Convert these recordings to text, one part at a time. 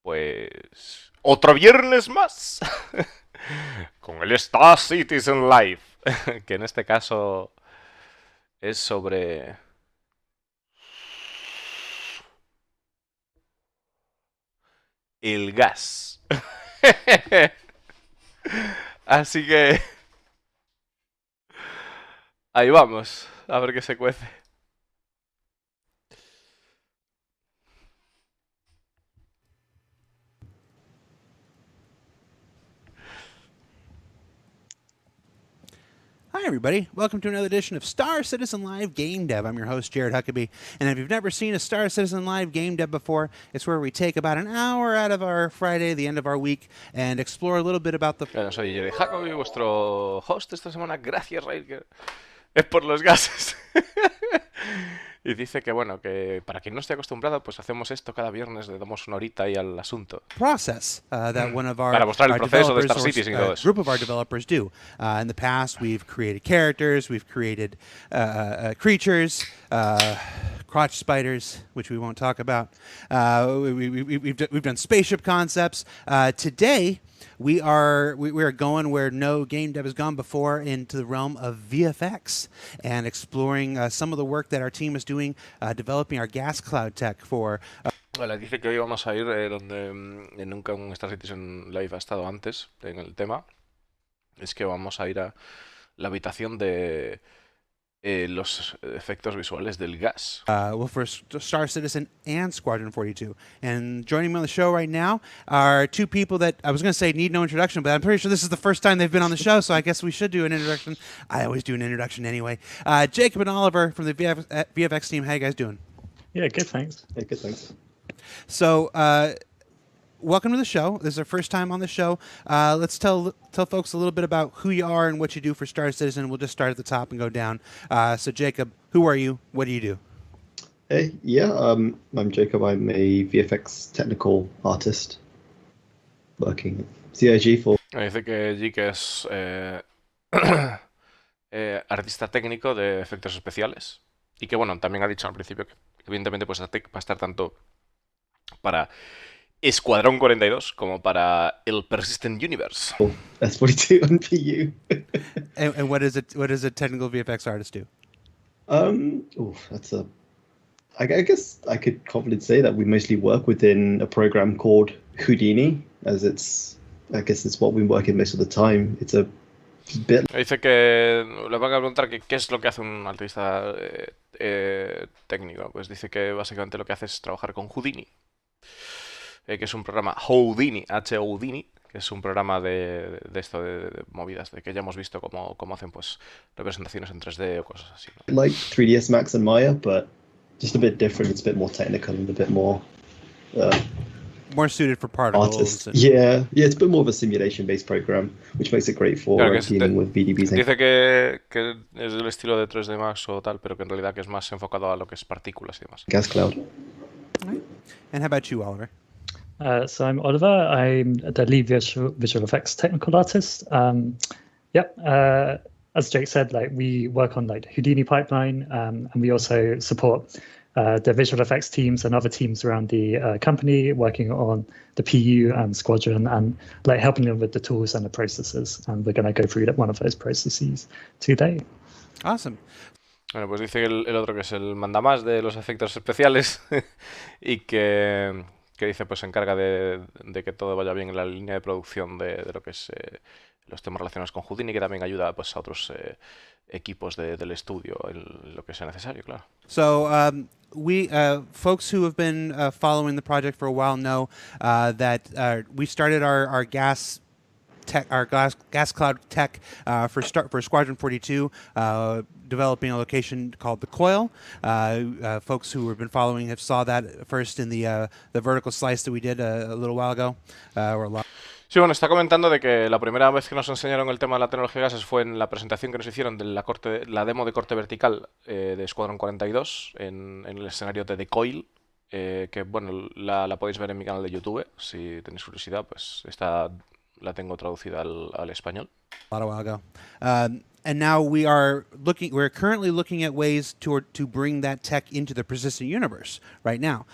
pues otro viernes más con el Star Citizen Live, que en este caso es sobre el gas. Así que ahí vamos, a ver qué se cuece. Hi, everybody. Welcome to another edition of Star Citizen Live Game Dev. I'm your host, Jared Huckabee. And if you've never seen a Star Citizen Live Game Dev before, it's where we take about an hour out of our Friday, the end of our week, and explore a little bit about the... Bueno, soy Jerry Jacobi, vuestro host esta semana. Gracias, Raid, que es por los gases. Y dice que, bueno, que para quien no esté acostumbrado, pues hacemos esto cada viernes, le damos una horita ahí al asunto. process that one of Para mostrar el our proceso de developers Star Citizen y todo or eso. group of our developers do. In the past, we've created characters, we've created creatures, crotch spiders, which we won't talk about. We've done spaceship concepts. Today, we are going where no game dev has gone before, into the realm of VFX and exploring some of the work that our team is doing, developing our gas cloud tech for. Vale, dice que hoy vamos a ir donde nunca un Star Citizen Live ha estado antes en el tema. Es que vamos a ir a la habitación de los efectos visuales del gas. Well, for Star Citizen and Squadron 42. And joining me on the show right now are two people that I was going to say need no introduction, but I'm pretty sure this is the first time they've been on the show, so I guess we should do an introduction. I always do an introduction anyway. Jacob and Oliver from the VFX team. How you guys doing? Yeah, good, thanks. Yeah, good, thanks. So, welcome to the show. This is our first time on the show. Let's tell folks a little bit about who you are and what you do for Star Citizen. We'll just start at the top and go down. So, Jacob, who are you? What do you do? Hey, I'm Jacob. I'm a VFX technical artist working at CIG for... Dice que Jake es artista técnico de efectos especiales. Y que, bueno, también ha dicho al principio que evidentemente pues va a estar tanto para Escuadrón 42 como para el Persistent Universe. S42 on PU. And what does a technical VFX artist do? That's a... I guess I could confidently say that we mostly work within a program called Houdini, as I guess it's what we work in most of the time. It's a bit... Dice que le van a preguntar que qué es lo que hace un artista técnico. Pues dice que básicamente lo que hace es trabajar con Houdini, que es un programa Houdini, Houdini, que es un programa de esto de movidas, de que ya hemos visto cómo hacen pues representaciones en 3D o cosas así, ¿no? Like 3ds Max and Maya, but just a bit different. It's a bit more technical and a bit more more suited for particles. Artists. Yeah, it's a bit more of a simulation-based program, which makes it great for dealing with VDBs. Dice que es del estilo de 3D Max o tal, pero que en realidad que es más enfocado a lo que es partículas y demás. Gas Cloud. Right. And how about you, Oliver? So I'm Oliver. I'm the lead visual effects technical artist. As Jake said, like we work on like Houdini pipeline, and we also support the visual effects teams and other teams around the company working on the PU and Squadron and like helping them with the tools and the processes. And we're going to go through one of those processes today. Awesome. Bueno, pues dice el otro que es el mandamás de los efectos especiales y que dice pues se encarga de que todo vaya bien en la línea de producción de lo que es los temas relacionados con Houdini, que también ayuda pues a otros equipos del estudio en lo que sea necesario, claro. So we folks who have been following the project for a while know that we started our gas cloud tech for Squadron 42, developing a location called the Coil. Folks who have been following have saw that first in the vertical slice that we did a little while ago. Sí, bueno, está comentando de que la primera vez que nos enseñaron el tema de la tecnología de gases fue en la presentación que nos hicieron de la demo de corte vertical de Escuadrón 42 en el escenario de The Coil, que bueno, la podéis ver en mi canal de YouTube, si tenéis curiosidad, pues está la tengo traducida al español. A while ago. And now we're currently looking at ways to bring that tech into the persistent universe right now.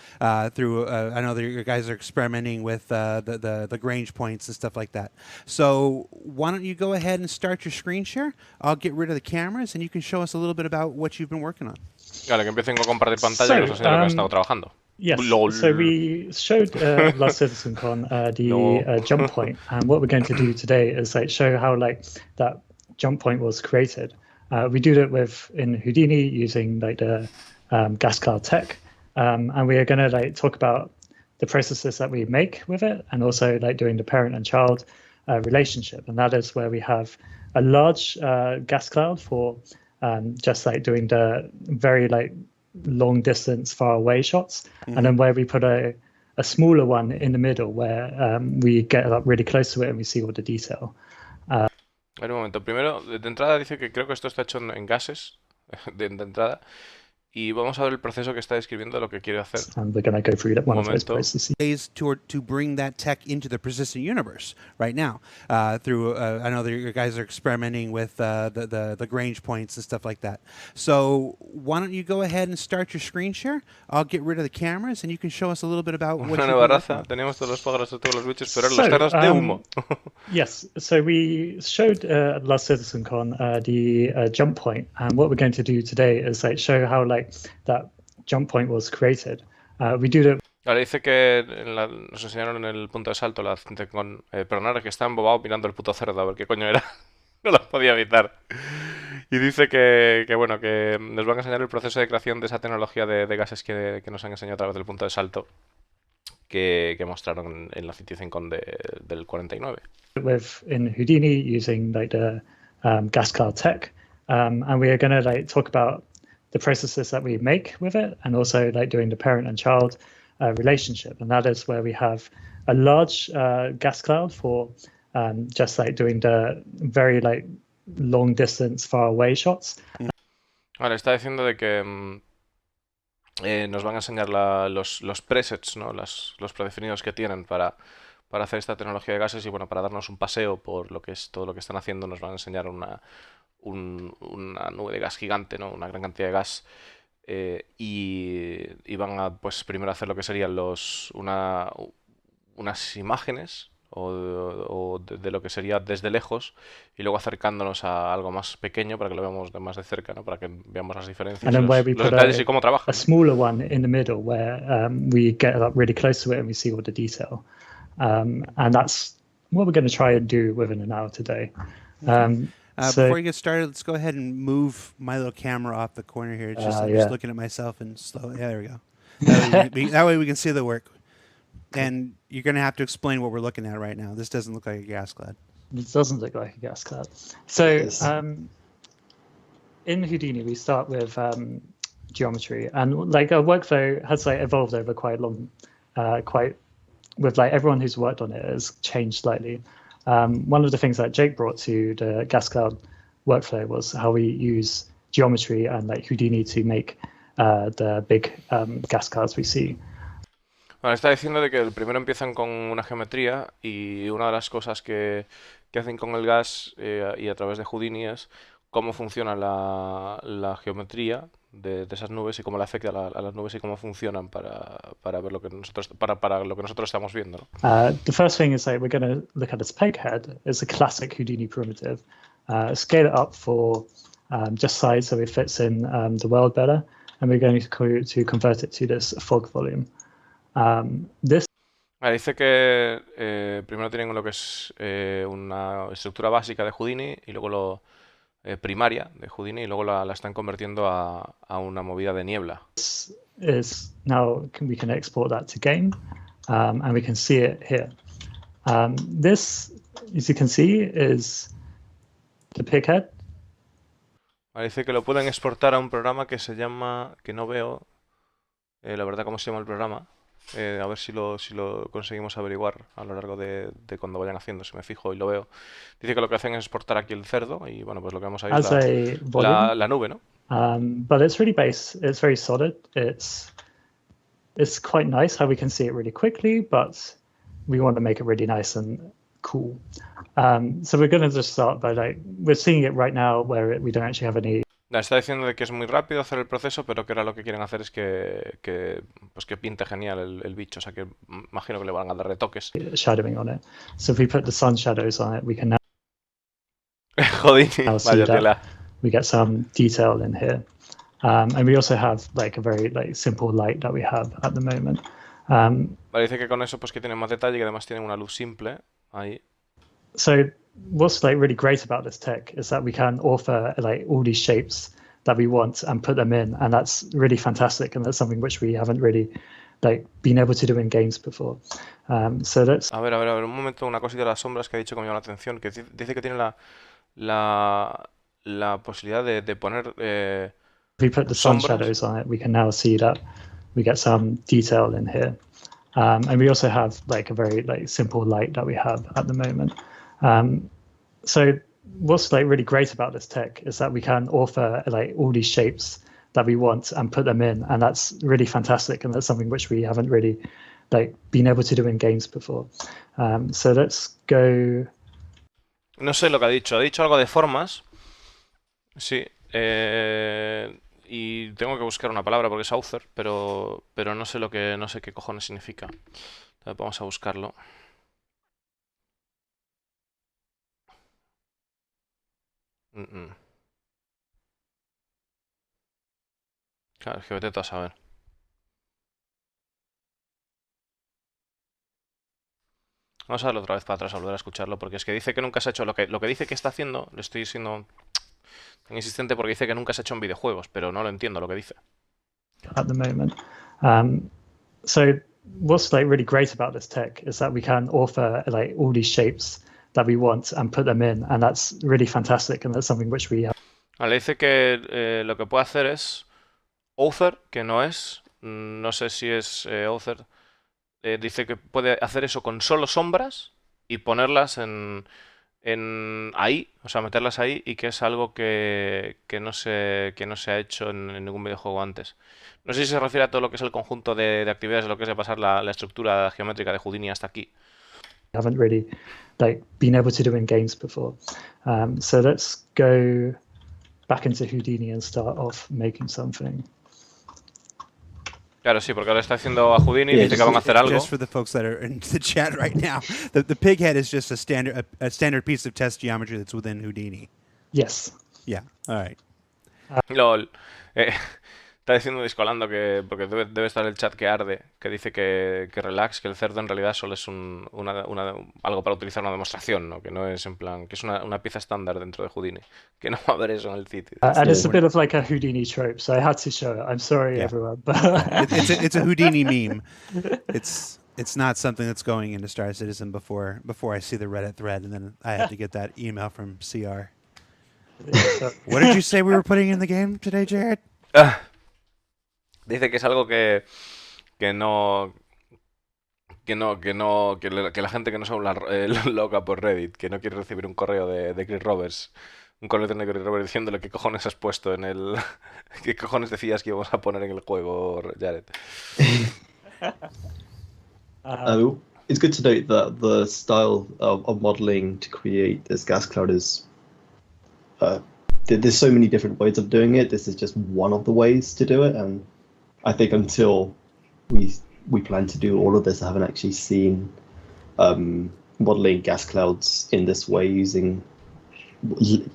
Through I know that you guys are experimenting with the Grange points and stuff like that. So why don't you go ahead and start your screen share? I'll get rid of the cameras and you can show us a little bit about what you've been working on. Vale, que empiecen a compartir pantalla y que os enseñe lo que han estado trabajando. Yes. LOL. So we showed last CitizenCon the jump point, and what we're going to do today is show how that jump point was created. We do that in Houdini using the gas cloud tech, and we are going to talk about the processes that we make with it, and also doing the parent and child relationship, and that is where we have a large gas cloud for just doing the very long distance far away shots, and then where we put a smaller one in the middle where we get up really close to it and we see all the detail. A ver, un momento. Primero, de entrada dice que creo que esto está hecho en gases, de entrada. Y vamos a ver el proceso que está describiendo lo que quiere hacer. And we're going to go through one of those processes. Ways to bring that tech into the persistent universe right now. Through I know that you guys are experimenting with the Grange points and stuff like that. So why don't you go ahead and start your screen share? I'll get rid of the cameras and you can show us a little bit about what Una nueva raza. Teníamos todos los pájaros, todos los bichos, pero eran los carros de humo. Yes. So we showed last CitizenCon the jump point, and what we're going to do today is show how that jump point was created. We do that. Ahora dice que nos enseñaron en el punto de salto la gente con... perdonad, que está embobado mirando el puto cerdo, a ver qué coño era. No lo podía evitar. Y dice que bueno, que nos van a enseñar el proceso de creación de esa tecnología de gases que nos han enseñado a través del punto de salto que mostraron en la CitizenCon del 49. In Houdini using the gas cloud tech, and we are going to talk about the processes that we make with it, and also doing the parent and child relationship, and that is where we have a large gas cloud for just doing the very long distance far away shots. Vale, está diciendo de que nos van a enseñar los presets, ¿no? Los predefinidos que tienen para hacer esta tecnología de gases, y bueno, para darnos un paseo por lo que es todo lo que están haciendo, nos van a enseñar una nube de gas gigante, ¿no? Una gran cantidad de gas, y van a pues primero hacer lo que serían unas imágenes o de lo que sería desde lejos, y luego acercándonos a algo más pequeño para que lo veamos más de cerca, ¿no? Para que veamos las diferencias, And then where we los put detalles y cómo trabajan. a smaller one in the middle where we get up really close to it and we see all the detail. And that's what we're going to try and do within an hour today. Before you get started, let's go ahead and move my little camera off the corner here. It's just, I'm just looking at myself and slow. Yeah, there we go. That way we can see the work. And you're going to have to explain what we're looking at right now. This doesn't look like a gas cloud. It doesn't look like a gas cloud. So in Houdini, we start with geometry, and our workflow has evolved over quite long, with everyone who's worked on it has changed slightly. One of the things that Jake brought to the gas cloud workflow was how we use geometry and Houdini to make the big gas clouds we see. Bueno, está diciendo de que primero empiezan con una geometría, y una de las cosas que hacen con el gas y a través de Houdini es cómo funciona la geometría de esas nubes y cómo le afecta a las nubes y cómo funcionan para ver lo que nosotros para lo que nosotros estamos viendo, ¿no? The first thing is we're going to look at this peghead. It's a classic Houdini primitive. Scale it up for just size so it fits in the world better, and we're going to convert it to this fog volume. Dice que primero tienen lo que es una estructura básica de Houdini y luego primaria de Houdini, y luego la están convirtiendo a una movida de niebla. Now we can export that to game, and we can see it here. This, as you can see, is the pighead. Dice que lo pueden exportar a un programa que se llama, que no veo la verdad cómo se llama el programa. A ver si lo conseguimos averiguar a lo largo de cuando vayan haciendo, si me fijo y lo veo. Dice que lo que hacen es exportar aquí el cerdo, y bueno, pues lo que vemos ahí es la nube, ¿no? But it's really base. It's very solid. It's quite nice how we can see it really quickly, but we want to make it really nice and cool. So we're going to just start by we're seeing it right now where we don't actually have any Está diciendo de que es muy rápido hacer el proceso, pero que ahora lo que quieren hacer es pues que pinte genial el bicho. O sea que imagino que le van a dar retoques. shadowing on it. So if we put the sun shadows on it, we can Jodini, now see vaya that tela. we get some detail in here. And we also have a very simple light that we have at the moment. Vale, dice que con eso pues que tiene más detalle y que además tiene una luz simple ahí. So what's really great about this tech is that we can offer all these shapes that we want and put them in, and that's really fantastic, and that's something which we haven't really been able to do in games before. So that's A ver, un momento, una cosita de las sombras que ha dicho que me llama la atención, que dice que tiene la posibilidad de poner if we put the sun sombras. shadows on it, we can now see that we get some detail in here. And we also have a very simple light that we have at the moment. So what's really great about this tech is that we can offer all these shapes that we want and put them in, and that's really fantastic, and that's something which we haven't really been able to do in games before. So let's go. No sé lo que ha dicho algo de formas. Sí. Y tengo que buscar una palabra porque es author, pero no sé no sé qué cojones significa. Entonces vamos a buscarlo. Claro, es que vete tú a saber. Vamos a darle otra vez para atrás a volver a escucharlo, porque es que dice que nunca se ha hecho lo que dice que está haciendo. Le estoy siendo tan insistente porque dice que nunca se ha hecho en videojuegos, pero no lo entiendo lo que dice. At the moment. So what's really great about this tech is that we can offer all these shapes that we want and put them in, and that's really fantastic, and that's something which we have. Vale, dice que lo que puede hacer es author, que no es, no sé si es author. Dice que puede hacer eso con solo sombras y ponerlas en ahí, o sea, meterlas ahí, y que es algo que no se ha hecho en ningún videojuego antes. No sé si se refiere a todo lo que es el conjunto de actividades, lo que es de pasar la estructura geométrica de Houdini hasta aquí. Haven't really been able to do in games before. So let's go back into Houdini and start off making something. Claro, sí, porque ahora está haciendo a Houdini y dice que van a hacer algo. Just for the folks that are in the chat right now, the pig head is just a standard piece of test geometry that's within Houdini. Yes. Yeah. All right. LOL. Está diciendo Discolando que, porque debe estar el chat que arde, que dice que relax, que el cerdo en realidad solo es algo para utilizar una demostración, ¿no? Que no es en plan, que es una pieza estándar dentro de Houdini, que no va a haber eso en el sitio. And it's a bit of a Houdini trope, so I had to show it. I'm sorry, Yeah. everyone. But It's a Houdini meme. It's not something that's going into Star Citizen before I see the Reddit thread, and then I have to get that email from CR. What did you say we were putting in the game today, Jared? Dice que es algo que la gente que no se habla loca por Reddit, que no quiere recibir un correo de Chris Roberts, un correo de Chris Roberts diciéndole qué cojones has puesto en el... qué cojones decías que íbamos a poner en el juego, Jared. It's good to note that the style of modeling to create this gas cloud is there's so many different ways of doing it. This is just one of the ways to do it, and I think until we plan to do all of this, I haven't actually seen modeling gas clouds in this way using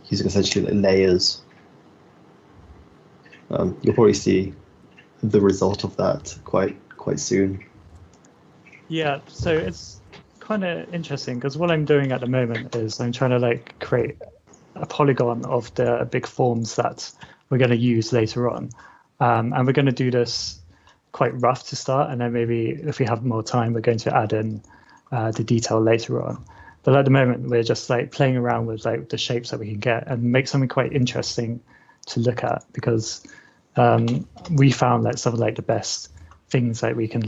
essentially layers. You'll probably see the result of that quite soon. yeah, so it's kind of interesting because what I'm doing at the moment is I'm trying to create a polygon of the big forms that we're going to use later on. And we're going to do this quite rough to start, and then maybe if we have more time, we're going to add in the detail later on. But at the moment, we're just playing around with the shapes that we can get and make something quite interesting to look at, because we found some of the best things that we can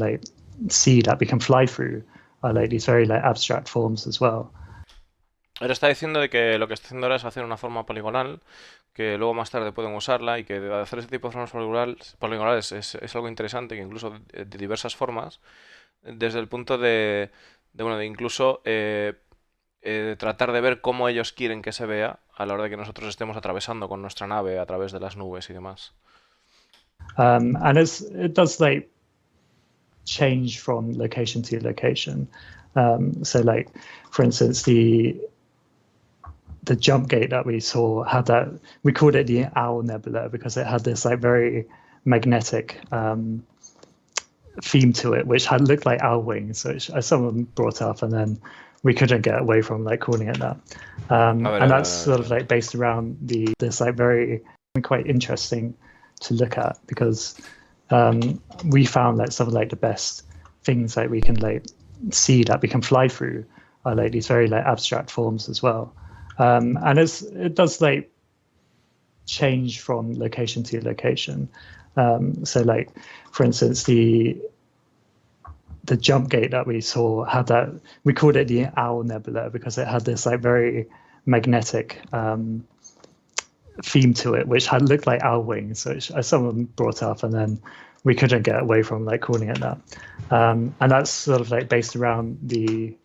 see that we can fly through are these very abstract forms as well. Ahora está diciendo de que lo que está haciendo ahora es hacer una forma poligonal, que luego más tarde pueden usarla, y que hacer este tipo de formas poligonales es algo interesante, que incluso de diversas formas, desde el punto de incluso tratar de ver cómo ellos quieren que se vea a la hora de que nosotros estemos atravesando con nuestra nave a través de las nubes y demás. And it does like change from location to location. So like, for instance, the jump gate that we saw had that, we called it the Owl Nebula because it had this like very magnetic theme to it, which had looked like owl wings, which someone brought up, and then we couldn't get away from like calling it that. And that's sort of like based around this like very quite interesting to look at because we found like some of like the best things like we can like see that we can fly through are like these very like abstract forms as well. And it does like change from location to location. So like, for instance, the jump gate that we saw had that, we called it the Owl Nebula because it had this like very magnetic theme to it, which had looked like owl wings, which someone brought up, and then we couldn't get away from like calling it that. And that's sort of like based around the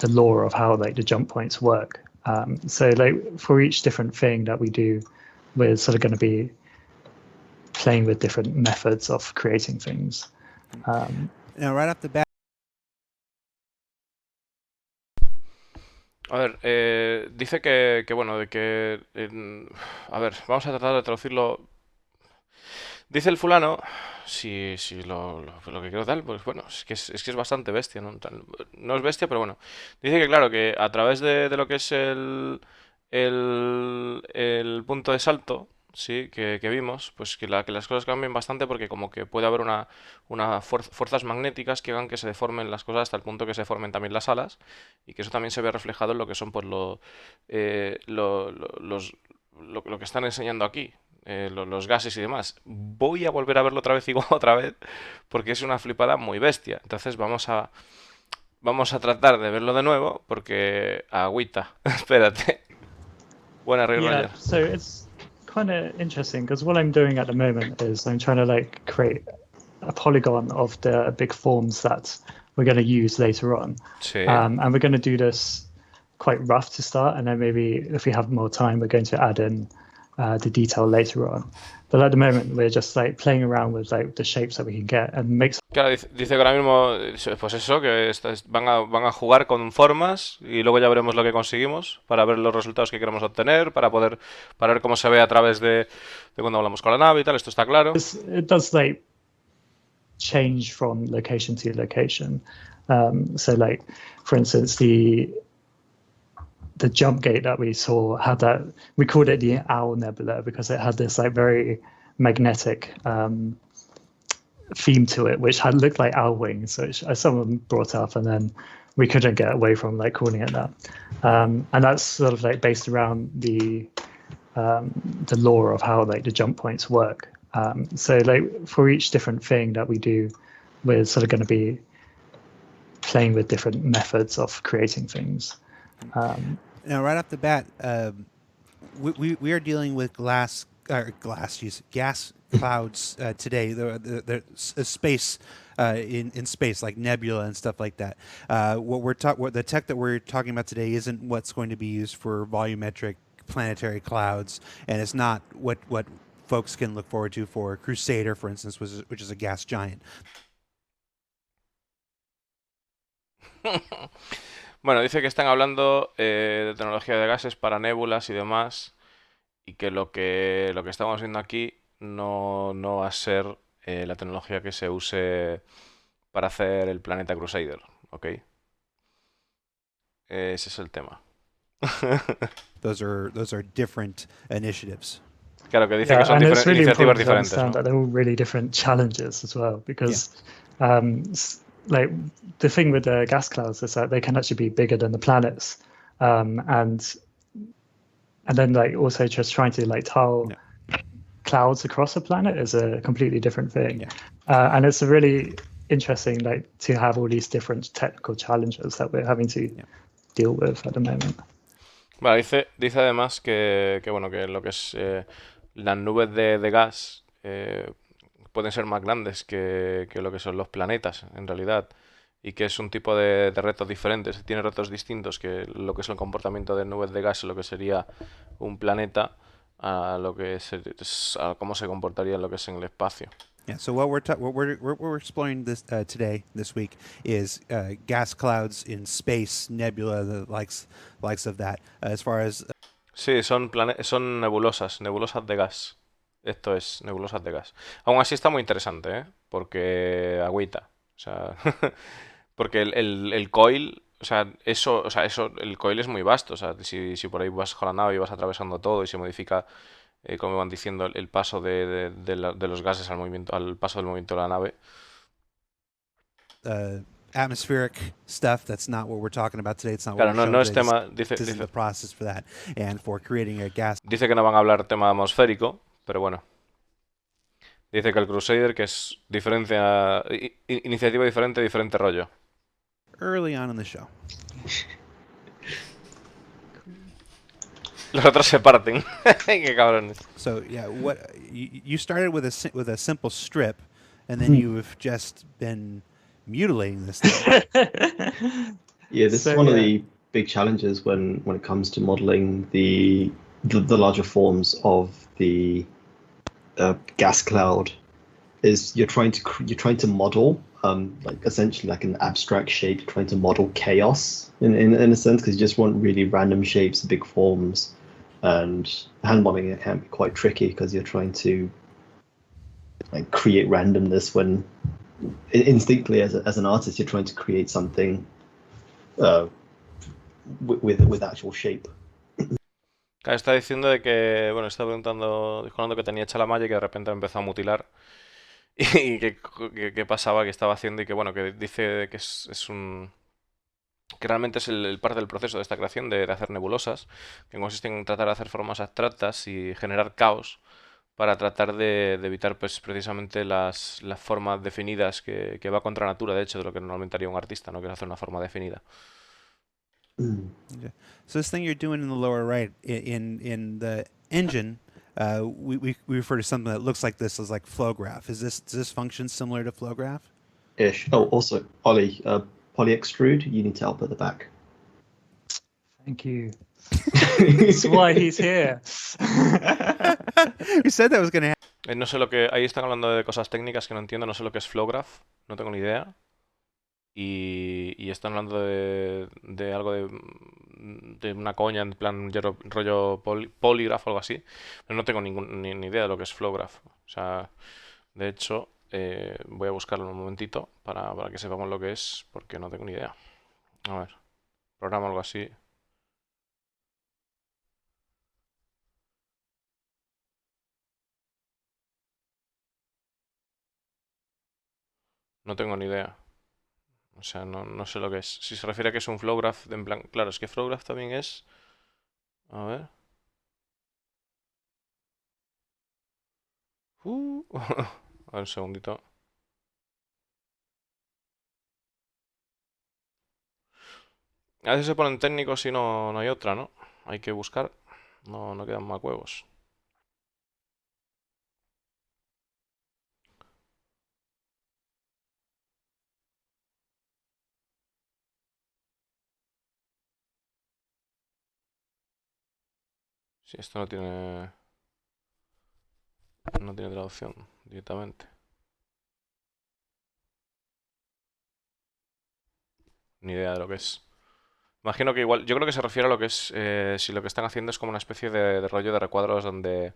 lore of how like the jump points work. So like for each different thing that we do, we're sort of going to be playing with different methods of creating things. Now, right off the bat. A ver, dice que bueno, de que... a ver, vamos a tratar de traducirlo. Dice el fulano, si lo que quiero tal, pues bueno, es que es bastante bestia, ¿no? No es bestia, pero bueno. Dice que claro, que a través de lo que es el punto de salto, sí, que vimos, pues que las cosas cambian bastante porque como que puede haber fuerzas magnéticas que hagan que se deformen las cosas hasta el punto que se deformen también las alas y que eso también se ve reflejado en lo que son pues lo que están enseñando aquí. Los gases y demás. Voy a volver a verlo otra vez igual otra vez porque es una flipada muy bestia. Entonces vamos a tratar de verlo de nuevo porque agüita. Espérate. Buena regla. Yeah, so it's kind of interesting because what I'm doing at the moment is I'm trying to like create a polygon of the big forms that we're going to use later on. Sí. And we're going to do this quite rough to start, and then maybe if we have more time, we're going to add in the detail later on. But at the moment, we're just like playing around with like the shapes that we can get and make. Claro, dice que ahora mismo, pues eso, que van a jugar con formas y luego ya veremos lo que conseguimos para ver los resultados que queremos obtener, para ver cómo se ve a través de cuando hablamos con la nave y tal. Esto está claro. It does like change from location to location. So like, for instance, the jump gate that we saw had that, we called it the Owl Nebula because it had this like very magnetic theme to it, which had looked like owl wings, which someone brought up, and then we couldn't get away from like calling it that. And that's sort of like based around the lore of how like the jump points work. So like for each different thing that we do, we're sort of going to be playing with different methods of creating things. Now, right off the bat, we are dealing with gas clouds today. The space in space, like nebula and stuff like that. What the tech that we're talking about today isn't what's going to be used for volumetric planetary clouds, and it's not what folks can look forward to for Crusader, for instance, which is a gas giant. Bueno, dice que están hablando de tecnología de gases para nébulas y demás, y que lo que estamos viendo aquí no va a ser la tecnología que se use para hacer el planeta Crusader, ¿ok? Ese es el tema. Those are different initiatives. Claro, que dice que son iniciativas diferentes, ¿no? That they're all really different challenges as well, because like the thing with the gas clouds is that they can actually be bigger than the planets, and then like also just trying to like tile clouds across a planet is a completely different thing. And it's a really interesting like to have all these different technical challenges that we're having to deal with at the moment. Vale, dice además que bueno, que lo que es las nubes de gas pueden ser más grandes que lo que son los planetas, en realidad. y que es un tipo de retos diferentes, tiene retos distintos que lo que es el comportamiento de nubes de gas en lo que sería un planeta, a lo que a cómo se comportaría en lo que es en el espacio. Yeah. So what we're exploring this week is gas clouds in space, nebula, the likes of that. As far as Sí, son nebulosas de gas. Esto es, nebulosas de gas. Aún así está muy interesante, ¿eh? Porque agüita. O sea, porque el coil, o sea, eso, el coil es muy vasto. O sea, si por ahí vas con la nave y vas atravesando todo y se modifica, como van diciendo, el paso de los gases al movimiento, al paso del movimiento de la nave. atmospheric stuff, that's not what we're talking about today. It's not what Claro, we're no, showing no es today. tema, This isn't the process for that. And for creating a gas. dice que no van a hablar tema atmosférico, pero bueno. Dice que el Crusader, que es iniciativa diferente, diferente rollo. Early on in the show. Los otros se parten. Qué cabrones. So yeah, what you started with a simple strip, and then you've just been mutilating this thing. Yeah, this is one of the big challenges when it comes to modeling the larger forms of the gas cloud. Is you're trying to model like essentially like an abstract shape. You're trying to model chaos in a sense, because you just want really random shapes, big forms, and hand modeling it can be quite tricky because you're trying to like create randomness when instinctively as an artist you're trying to create something with actual shape. Claro, está diciendo de que, bueno, está dijo que tenía hecha la malla y que de repente empezó a mutilar. Y qué pasaba, que estaba haciendo y que, bueno, que dice que es un... que realmente es el parte del proceso de esta creación de hacer nebulosas, que consiste en tratar de hacer formas abstractas y generar caos para tratar de evitar pues precisamente las formas definidas que va contra natura, de hecho, de lo que normalmente haría un artista, ¿no? Que es hacer una forma definida. Okay. So this thing you're doing in the lower right in the engine, we refer to something that looks like this as like flow graph. Does this function similar to flow graph? Ish. Oh, also, Ollie, poly extrude, you need to help at the back. Thank you. That's why he's here. We said that was going to happen. No sé lo que... Ahí están hablando de cosas técnicas que no entiendo, no sé lo que es Flowgraph, no tengo ni idea. Y están hablando de algo de una coña, en plan rollo polígrafo o algo así. Pero no tengo ni idea de lo que es Flowgraph. O sea, de hecho, voy a buscarlo un momentito para que sepamos lo que es, porque no tengo ni idea. A ver, programa algo así. No tengo ni idea. O sea, no sé lo que es. Si se refiere a que es un flowgraph, en plan... Claro, es que flowgraph también es... A ver... A ver, un segundito. A veces se ponen técnicos y no hay otra, ¿no? Hay que buscar. No quedan más huevos. Si esto no tiene traducción directamente. Ni idea de lo que es. Imagino que igual, yo creo que se refiere a lo que es, si lo que están haciendo es como una especie de rollo de recuadros donde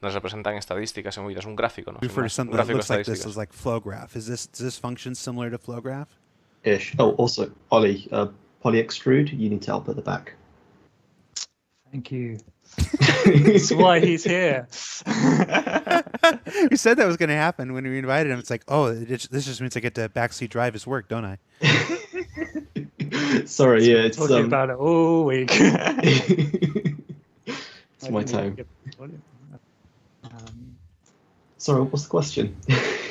se representan estadísticas y movidas, un gráfico, ¿no? We refer to something that looks like this as like flow graph. Does this function similar to flow graph? Ish. Oh, also, Ollie, poly extrude, you need to help at the back. Thank you. That's why he's here. We said that was going to happen when we invited him. It's like, oh, this just means I get to backseat drive his work, don't I? Sorry, yeah, it's talking about it all week. It's my time. Sorry, what's the question?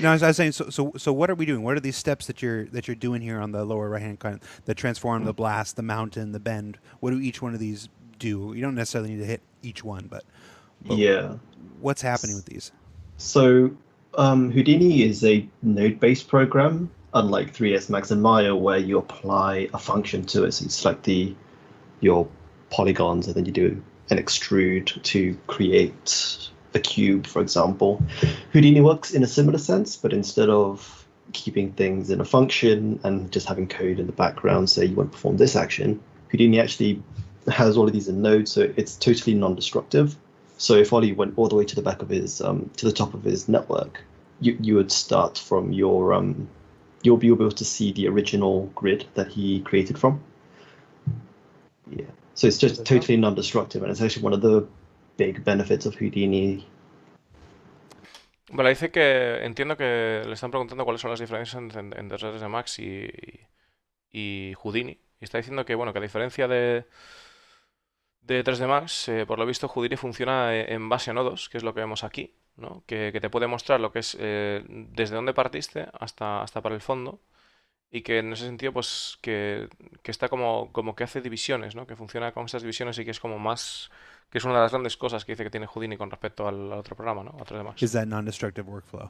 No, I was saying. So what are we doing? What are these steps that you're doing here on the lower right hand corner? The transform, the blast, the mountain, the bend. What do each one of these do? You don't necessarily need to hit each one, but yeah. What's happening with these? So Houdini is a node-based program, unlike 3ds Max and Maya, where you apply a function to it. So you select your polygons, and then you do an extrude to create a cube, for example. Houdini works in a similar sense, but instead of keeping things in a function and just having code in the background, say you want to perform this action, Houdini actually has all of these in nodes, so it's totally non-destructive. So if Ollie went all the way to the back of his, to the top of his network, you would start from your, you'll be able to see the original grid that he created from. Yeah. So it's just totally non-destructive, and it's actually one of the big benefits of Houdini. Vale, dice que entiendo que le están preguntando cuáles son las diferencias entre 3ds Max y Houdini. Y está diciendo que, bueno, que a diferencia de 3D Max, por lo visto Houdini funciona en base a nodos, que es lo que vemos aquí, ¿no? Que te puede mostrar lo que es desde dónde partiste hasta para el fondo. Y que en ese sentido, pues, que está como que hace divisiones, ¿no? Que funciona con estas divisiones y que es como más... que es una de las grandes cosas que dice que tiene Houdini con respecto al otro programa, ¿no? A 3D Max. Is that non-destructive workflow?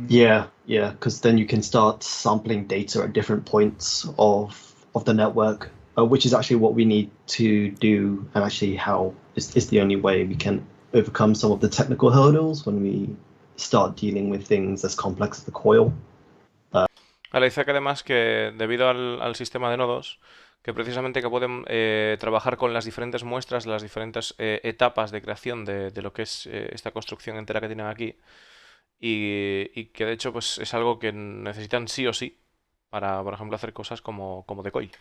Yeah, because then you can start sampling data at different points of the network, which is actually what we need to do, and actually how is the only way we can overcome some of the technical hurdles when we start dealing with things as complex as the coil. Vale, dice que además que debido al sistema de nodos, que precisamente que pueden trabajar con las diferentes muestras, las diferentes etapas de creación de lo que es esta construcción entera que tienen aquí, y que de hecho pues es algo que necesitan sí o sí para, por ejemplo, hacer cosas como decoy.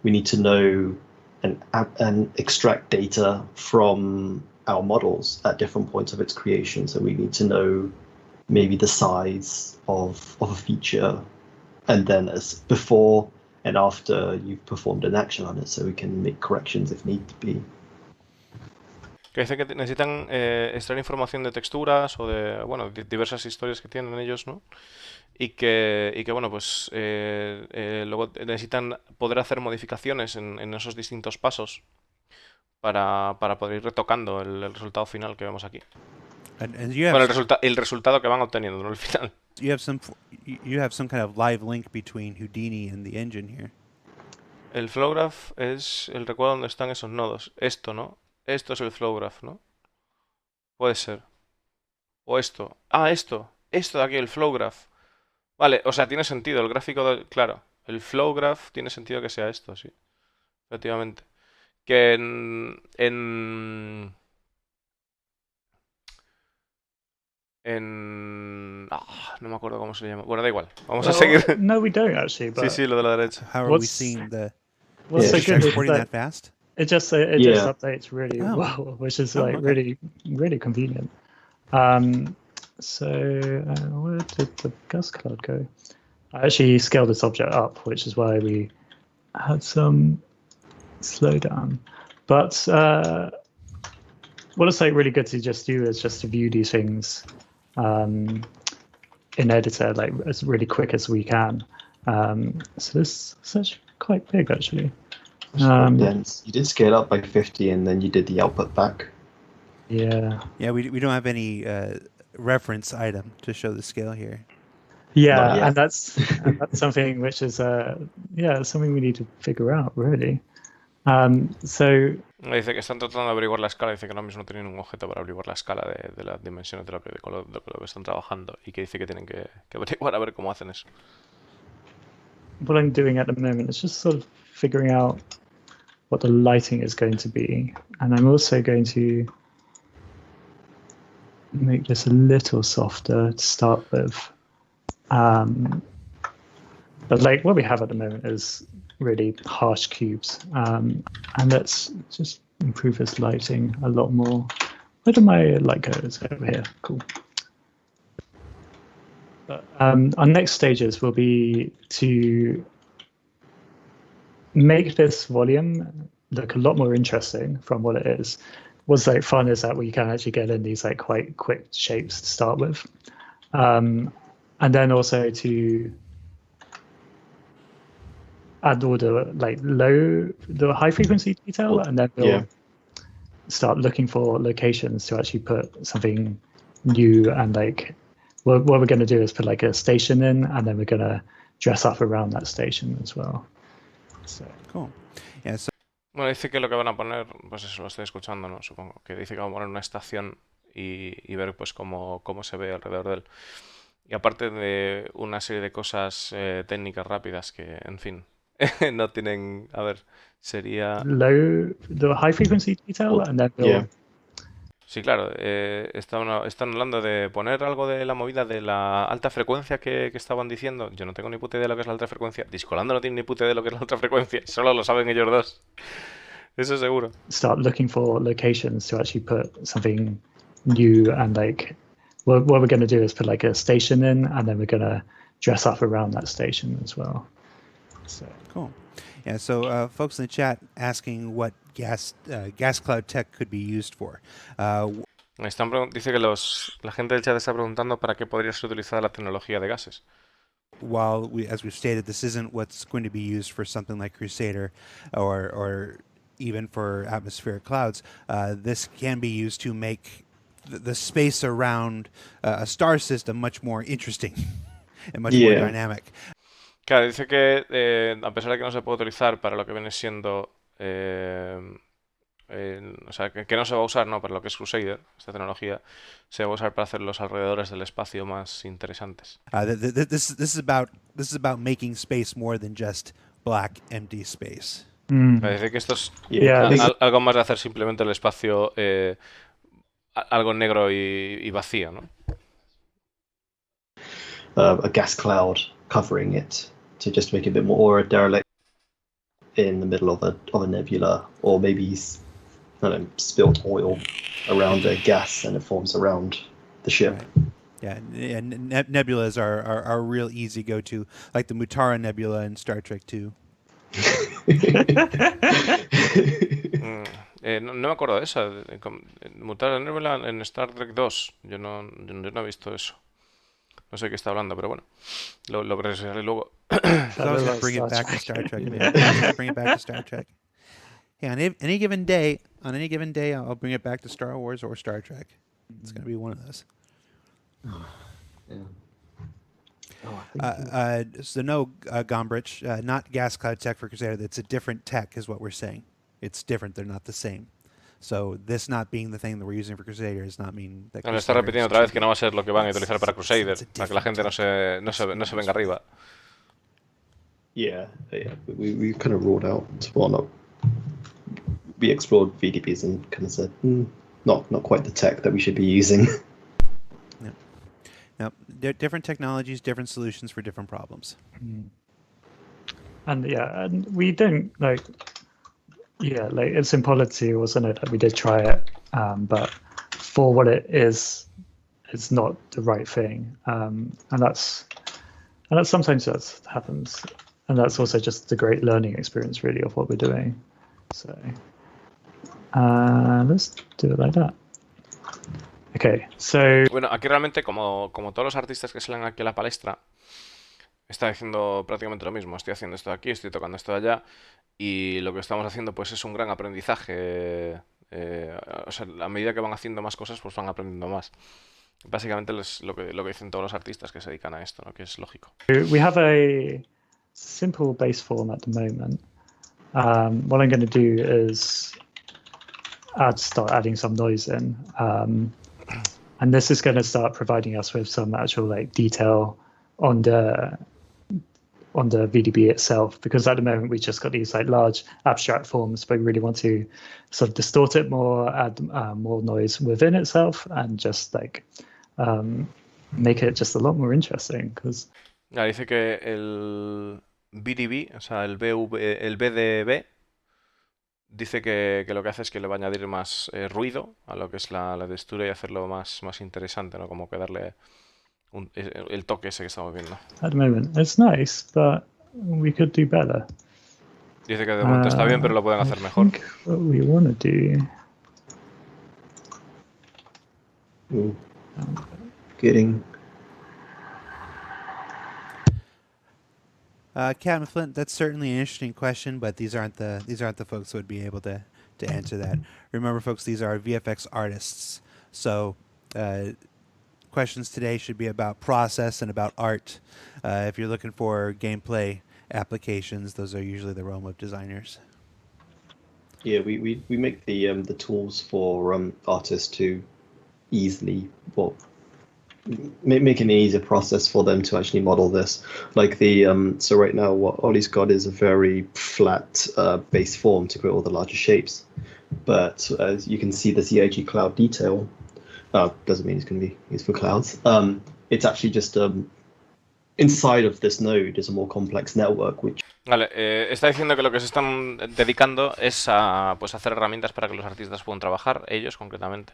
We need to know and extract data from our models at different points of its creation. So we need to know maybe the size of a feature, and then as before and after you've performed an action on it, so we can make corrections if need to be. Que dice que necesitan extraer información de texturas o de, bueno, diversas historias que tienen ellos, ¿no? Y que bueno, pues luego necesitan poder hacer modificaciones en esos distintos pasos para poder ir retocando el resultado final que vemos aquí. And you have, Bueno, el resultado que van obteniendo, no el final. you have some kind of live link between Houdini and the engine here. El flow graph es el recuadro donde están esos nodos. Esto, ¿no? Esto es el flow graph, ¿no? Puede ser. O esto. Ah, esto. Esto de aquí, el flow graph. Vale, o sea, tiene sentido. El gráfico, claro. El flow graph tiene sentido que sea esto, sí. Efectivamente. Que no me acuerdo cómo se llama. Bueno, da igual. Vamos a seguir. No, we don't actually. Sí, But sí, lo de la derecha. How are we seeing the what's so Yeah, good is exporting that that fast? it just Yeah. updates really Oh. well, which is Oh, like okay. really convenient. So where did the gas cloud go? I actually scaled this object up, which is why we had some slowdown. But what it's like really good to just do is just to view these things in editor like as really quick as we can. So this is actually quite big actually. Dense. You did scale up by 50, and then you did the output back. Yeah. Yeah, we don't have any reference item to show the scale here. Yeah, Not yet. and that's something which is something we need to figure out really. So Dice que están tratando de averiguar la escala. Dice que ahora mismo no tienen un objeto para averiguar la escala de las dimensiones de lo que están trabajando. Y que dice que tienen que averiguar a ver cómo hacen eso. what I'm doing at the moment is just sort of figuring out what the lighting is going to be, and I'm also going to make this a little softer to start with. But like what we have at the moment is really harsh cubes, and let's just improve this lighting a lot more. Where do my light go? It's over here. Cool. But our next stages will be to make this volume look a lot more interesting from what it is. What's like fun is that we can actually get in these like quite quick shapes to start with, and then also to add all the high frequency detail, and then we'll start looking for locations to actually put something new and like what we're going to do is put like a station in, and then we're going to dress up around that station as well. So Cool. Yeah. So Bueno, dice que lo que van a poner, pues eso lo estoy escuchando, ¿no? Supongo. Que dice que van a poner una estación y ver pues cómo se ve alrededor de él. Y aparte de una serie de cosas técnicas rápidas que, en fin, no tienen... A ver, sería... the high frequency detail, and then Yeah. Sí, claro, están hablando de poner algo de la movida de la alta frecuencia que estaban diciendo. Yo no tengo ni puta idea de lo que es la alta frecuencia. Discolando no tiene ni puta idea de lo que es la alta frecuencia. Solo lo saben ellos dos. Eso seguro. start looking for locations to actually put something new, and like what we're going to do is put like a station in, and then we're going to dress up around that station as well. So cool. Yeah. So folks in the chat asking what gas cloud tech could be used for. Dice que la gente del chat está preguntando para qué podría ser utilizada la tecnología de gases. While as we've stated, this isn't what's going to be used for something like Crusader or even for atmospheric clouds. This can be used to make the space around a star system much more interesting and much more dynamic. Claro, dice que a pesar de que no se puede utilizar para lo que viene siendo... o sea, que no se va a usar, ¿no? Para lo que es Crusader, esta tecnología, se va a usar para hacer los alrededores del espacio más interesantes. This is about making space more than just black, empty space. Dice que esto es algo más de hacer simplemente el espacio algo negro y vacío, ¿no? A gas cloud covering it to just make it a bit more, or a derelict in the middle of a nebula, or maybe spilt oil around a gas and it forms around the ship. Right. Yeah, and nebulas are real easy go-to, like the Mutara Nebula in Star Trek 2. No me acuerdo de esa. Mutar la Nebula en Star Trek 2. Yo no he visto eso. No sé qué está hablando, pero bueno. Lo precisaré luego. So bring it back to Star Trek. Bring it back to Star Trek. Yeah, on any given day, I'll bring it back to Star Wars or Star Trek. It's going to be one of those. So no, Gombrich, not gas cloud tech for Crusader. It's a different tech, is what we're saying. It's different. They're not the same. So this not being the thing that we're using for Crusader does not mean that. No, está repitiendo otra vez que no va a ser lo que van a utilizar para Crusader, para que la gente no se venga arriba. Yeah. We kind of ruled out. Well, not. We explored VDBs and kind of said, not quite the tech that we should be using. Now, different technologies, different solutions for different problems. And we don't like it's in policy, wasn't it? That we did try it, but for what it is, it's not the right thing, and that's sometimes that happens, and that's also just the great learning experience, really, of what we're doing. So let's do it like that. Okay, so... Bueno, aquí realmente, como todos los artistas que salen aquí a la palestra, está diciendo prácticamente lo mismo. Estoy haciendo esto de aquí, estoy tocando esto de allá, y lo que estamos haciendo pues es un gran aprendizaje. O sea, a medida que van haciendo más cosas, pues van aprendiendo más. Básicamente es lo que dicen todos los artistas que se dedican a esto, ¿no? Que es lógico. We have a simple bass form at the moment. What I'm going to do is start adding some noise in. And this is going to start providing us with some actual detail on the VDB itself, because at the moment we just got these large abstract forms, but we really want to sort of distort it more, add more noise within itself, and just make it just a lot more interesting. Because dice que el VDB, o sea, el BDB, dice que lo que hace es que le va a añadir más ruido a lo que es la textura y hacerlo más interesante, ¿no? Como que darle el toque ese que estamos viendo. At the moment, it's nice, but we could do better. Dice que de momento está bien, pero lo pueden hacer mejor. What we want to do. Getting. Captain Flint, that's certainly an interesting question, but these aren't the folks who would be able to answer that. Remember, folks, these are VFX artists, so questions today should be about process and about art. If you're looking for gameplay applications, those are usually the realm of designers. Yeah, we make the tools for artists to easily, well, making an easier process for them to actually model this. Like so right now what Ollie's got is a very flat base form to create all the larger shapes. But as you can see, the CIG cloud detail doesn't mean it's going to be used for clouds. It's actually just inside of this node is a more complex network, which Vale, está diciendo que lo que se están dedicando es a pues hacer herramientas para que los artistas puedan trabajar, ellos concretamente.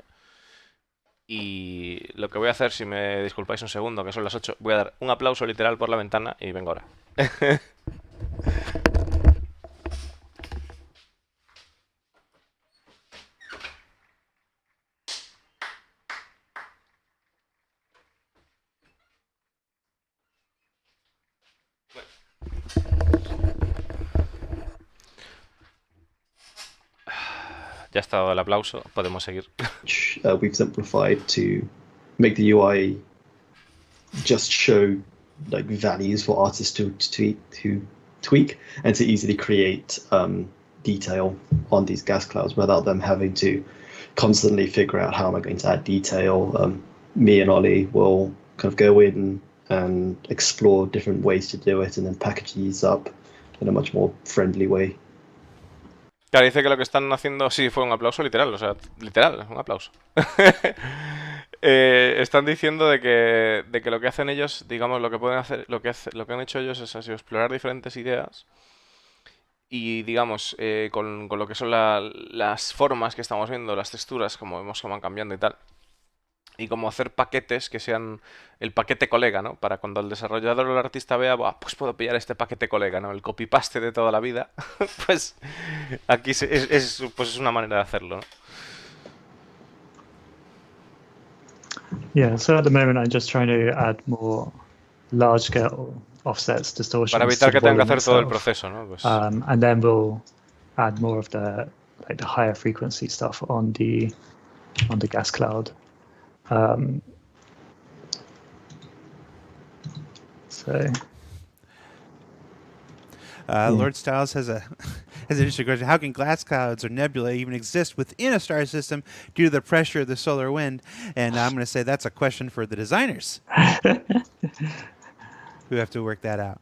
Y lo que voy a hacer, si me disculpáis un segundo, que son las 8, voy a dar un aplauso literal por la ventana y vengo ahora. Ya está dado el aplauso, podemos seguir. we've simplified to make the UI just show like values for artists to tweak and to easily create detail on these gas clouds without them having to constantly figure out how am I going to add detail. Me and Ollie will kind of go in and explore different ways to do it and then package these up in a much more friendly way. Claro, dice que lo que están haciendo, sí, fue un aplauso literal, o sea, literal, un aplauso. Están diciendo de que lo que hacen ellos, digamos, lo que pueden hacer, lo que han hecho ellos es así, explorar diferentes ideas y, digamos, con lo que son las formas que estamos viendo, las texturas, como vemos que van cambiando y tal. Y como hacer paquetes que sean el paquete colega, ¿no? Para cuando el desarrollador o el artista vea, pues puedo pillar este paquete colega, ¿no? El copy-paste de toda la vida. Pues aquí pues es una manera de hacerlo, ¿no? Yeah, so at the moment I'm just trying to add more large-scale offsets, distortions. Para evitar que tengan que hacer todo el itself. proceso, ¿no? Pues... And then we'll add more of the higher frequency stuff on the gas cloud. Lord Styles has an interesting question. How can glass clouds or nebula even exist within a star system due to the pressure of the solar wind? And I'm going to say that's a question for the designers who have to work that out.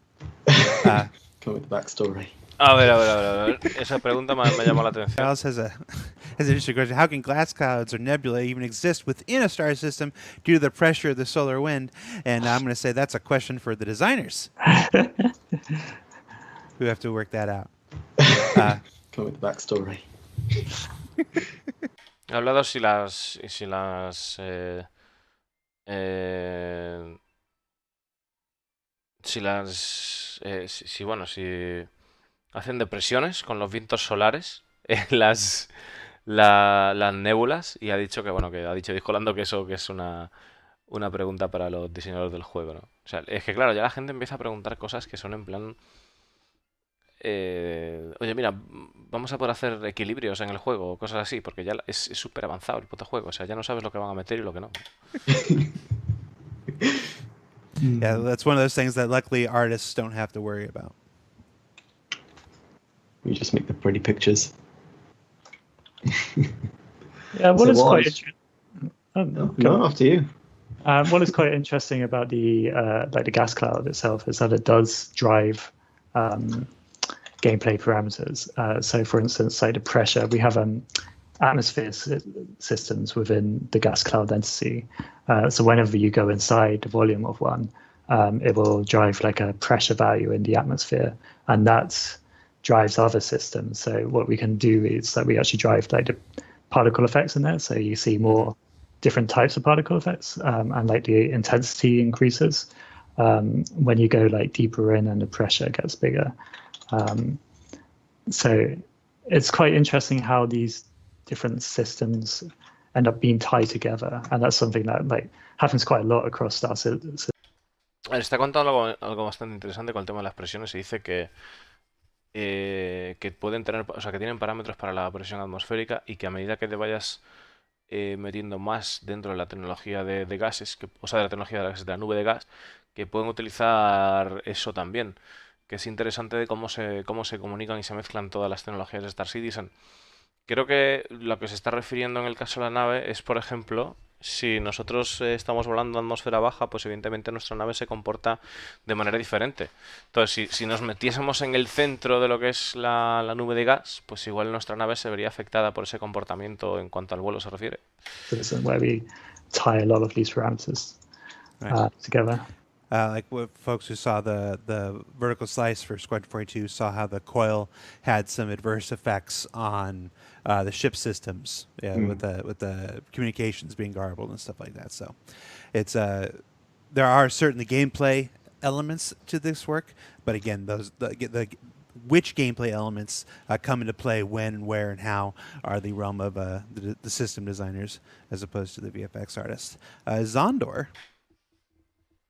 Come with the backstory. A ver. Esa pregunta me llamó la atención. Styles has an interesting question. How can glass clouds or nebula even exist within a star system due to the pressure of the solar wind? And I'm going to say that's a question for the designers who have to work that out. Come with the backstory. He hablado si hacen depresiones con los vientos solares en las nébulas, y ha dicho que, bueno, que ha dicho Discolando que eso que es una pregunta para los diseñadores del juego, ¿no? O sea, es que claro, ya la gente empieza a preguntar cosas que son en plan... oye, mira, vamos a poder hacer equilibrios en el juego o cosas así, porque ya es súper avanzado el puto juego, o sea, ya no sabes lo que van a meter y lo que no. Yeah, that's one of those things that luckily artists don't have to worry about. We just make the pretty pictures. Yeah, what So is what quite is- interesting. No, after you. What is quite interesting about the gas cloud itself is that it does drive gameplay parameters. So, for instance, like the pressure, we have atmosphere systems within the gas cloud entity. So whenever you go inside the volume of one, it will drive like a pressure value in the atmosphere, and that drives other systems. So what we can do is that we actually drive like the particle effects in there. So you see more different types of particle effects, and like the intensity increases when you go like deeper in and the pressure gets bigger. So it's quite interesting how these different systems end up being tied together, and that's something that like happens quite a lot across Star Citizen. Está contando algo bastante interesante con el tema de las presiones y dice que pueden tener, o sea, que tienen parámetros para la presión atmosférica y que a medida que te vayas metiendo más dentro de la tecnología de gases, o sea, de la tecnología de gases, de la nube de gas, que pueden utilizar eso también. Que es interesante de cómo se comunican y se mezclan todas las tecnologías de Star Citizen. Creo que lo que se está refiriendo en el caso de la nave es, por ejemplo, si nosotros estamos volando a atmósfera baja, pues evidentemente nuestra nave se comporta de manera diferente. Entonces, si nos metiésemos en el centro de lo que es la nube de gas, pues igual nuestra nave se vería afectada por ese comportamiento en cuanto al vuelo se refiere. Citizen, where we tie a lot of these parameters together. Like what folks who saw the vertical slice for Squadron 42 saw how the coil had some adverse effects on the ship systems, with the communications being garbled and stuff like that. So, it's there are certainly gameplay elements to this work, but again, the which gameplay elements come into play when, where, and how are the realm of the system designers as opposed to the VFX artists. Zondor.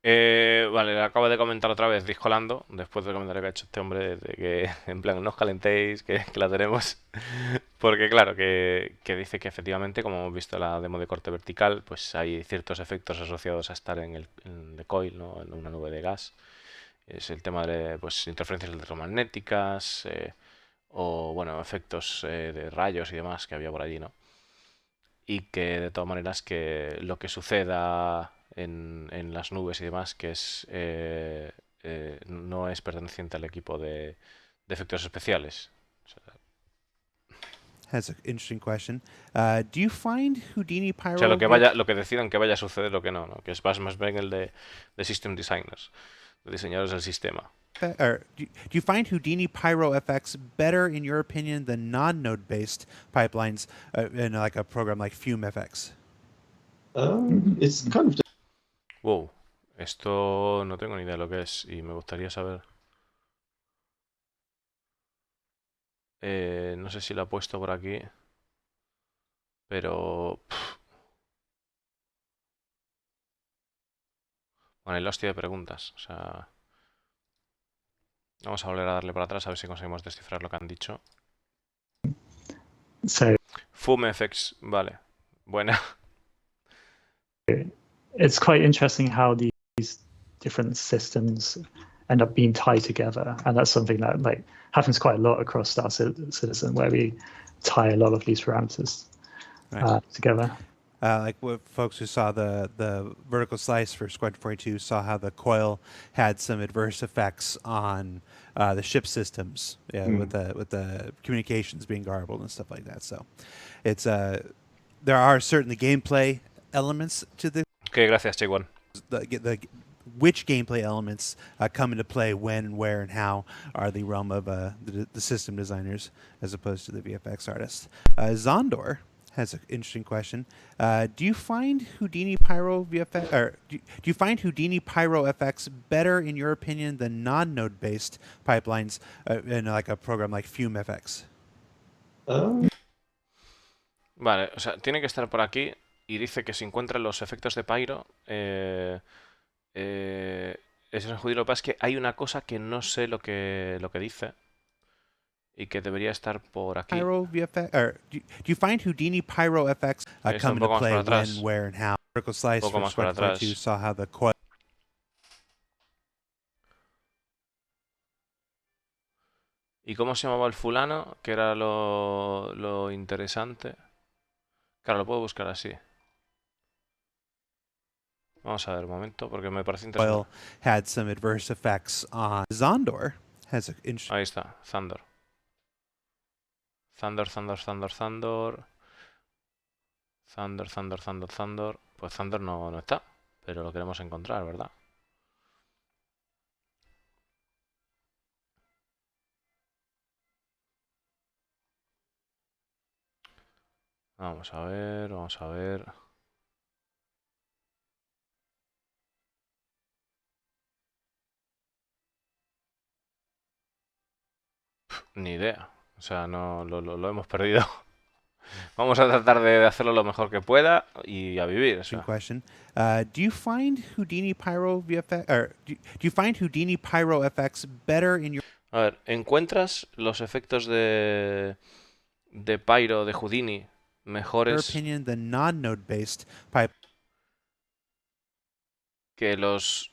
Vale, le acabo de comentar otra vez Discolando, después del comentario que ha hecho este hombre, de que en plan no os calentéis, que la tenemos. Porque claro, que dice que efectivamente, como hemos visto en la demo de corte vertical, pues hay ciertos efectos asociados a estar en el coil, ¿no? En una nube de gas. Es el tema de pues, interferencias electromagnéticas, o bueno, efectos de rayos y demás que había por allí, ¿no? Y que de todas maneras que lo que suceda en las nubes y demás, que no es perteneciente al equipo de efectos especiales. O sea, That's an interesting question. Do you find Houdini Pyro? lo que decidan que vaya a suceder, lo que no, ¿no? Que es más bien el de System Designers, de diseñadores del sistema. Or do you find Houdini Pyro FX better, in your opinion, than non-node based pipelines in like a program like Fume FX? It's kind of Wow, esto no tengo ni idea de lo que es y me gustaría saber. No sé si lo ha puesto por aquí, pero bueno, el hostia de preguntas. O sea, vamos a volver a darle para atrás a ver si conseguimos descifrar lo que han dicho. So FumeFX, vale. Buena. it's quite interesting how these different systems end up being tied together, and that's something that like happens quite a lot across Star Citizen, where we tie a lot of these parameters together. Like what folks who saw the vertical slice for Squadron 42 saw how the coil had some adverse effects on the ship systems, with the communications being garbled and stuff like that. So, it's there are certainly gameplay elements to this. Ok, gracias, Chick1. Which gameplay elements come into play when, where, and how are the realm of the system designers as opposed to the VFX artists. Zondor has an interesting question. Do you find Houdini Pyro VFX, or do you find Houdini Pyro FX better, in your opinion, than non-node based pipelines in like a program like Fume FX? Vale, o sea, tiene que estar por aquí y dice que si encuentra los efectos de Pyro, eso es judío. Lo que pasa es que hay una cosa que no sé lo que dice y que debería estar por aquí. Pyro VFX, or do you find Houdini Pyro FX come into play when, where, and how? Vertical slice Un poco for más para Squadron atrás. 42 saw how the coil. ¿Y cómo se llamaba el fulano? Que era lo interesante. Claro, lo puedo buscar así. Vamos a ver un momento, porque me parece interesante. Had some adverse effects on Zondor. Has an interesting. Ahí está, Thunder. Thunder. Thunder. Pues Thunder no está, pero lo queremos encontrar, ¿verdad? Vamos a ver. Ni idea. O sea, no lo hemos perdido. Vamos a tratar de hacerlo lo mejor que pueda y a vivir. O sea. Question. Do you find Houdini Pyro VFX, or do you find Houdini Pyro FX better in your? A ver, ¿encuentras los efectos de Pyro de Houdini mejores opinion, the non-node based pipe que los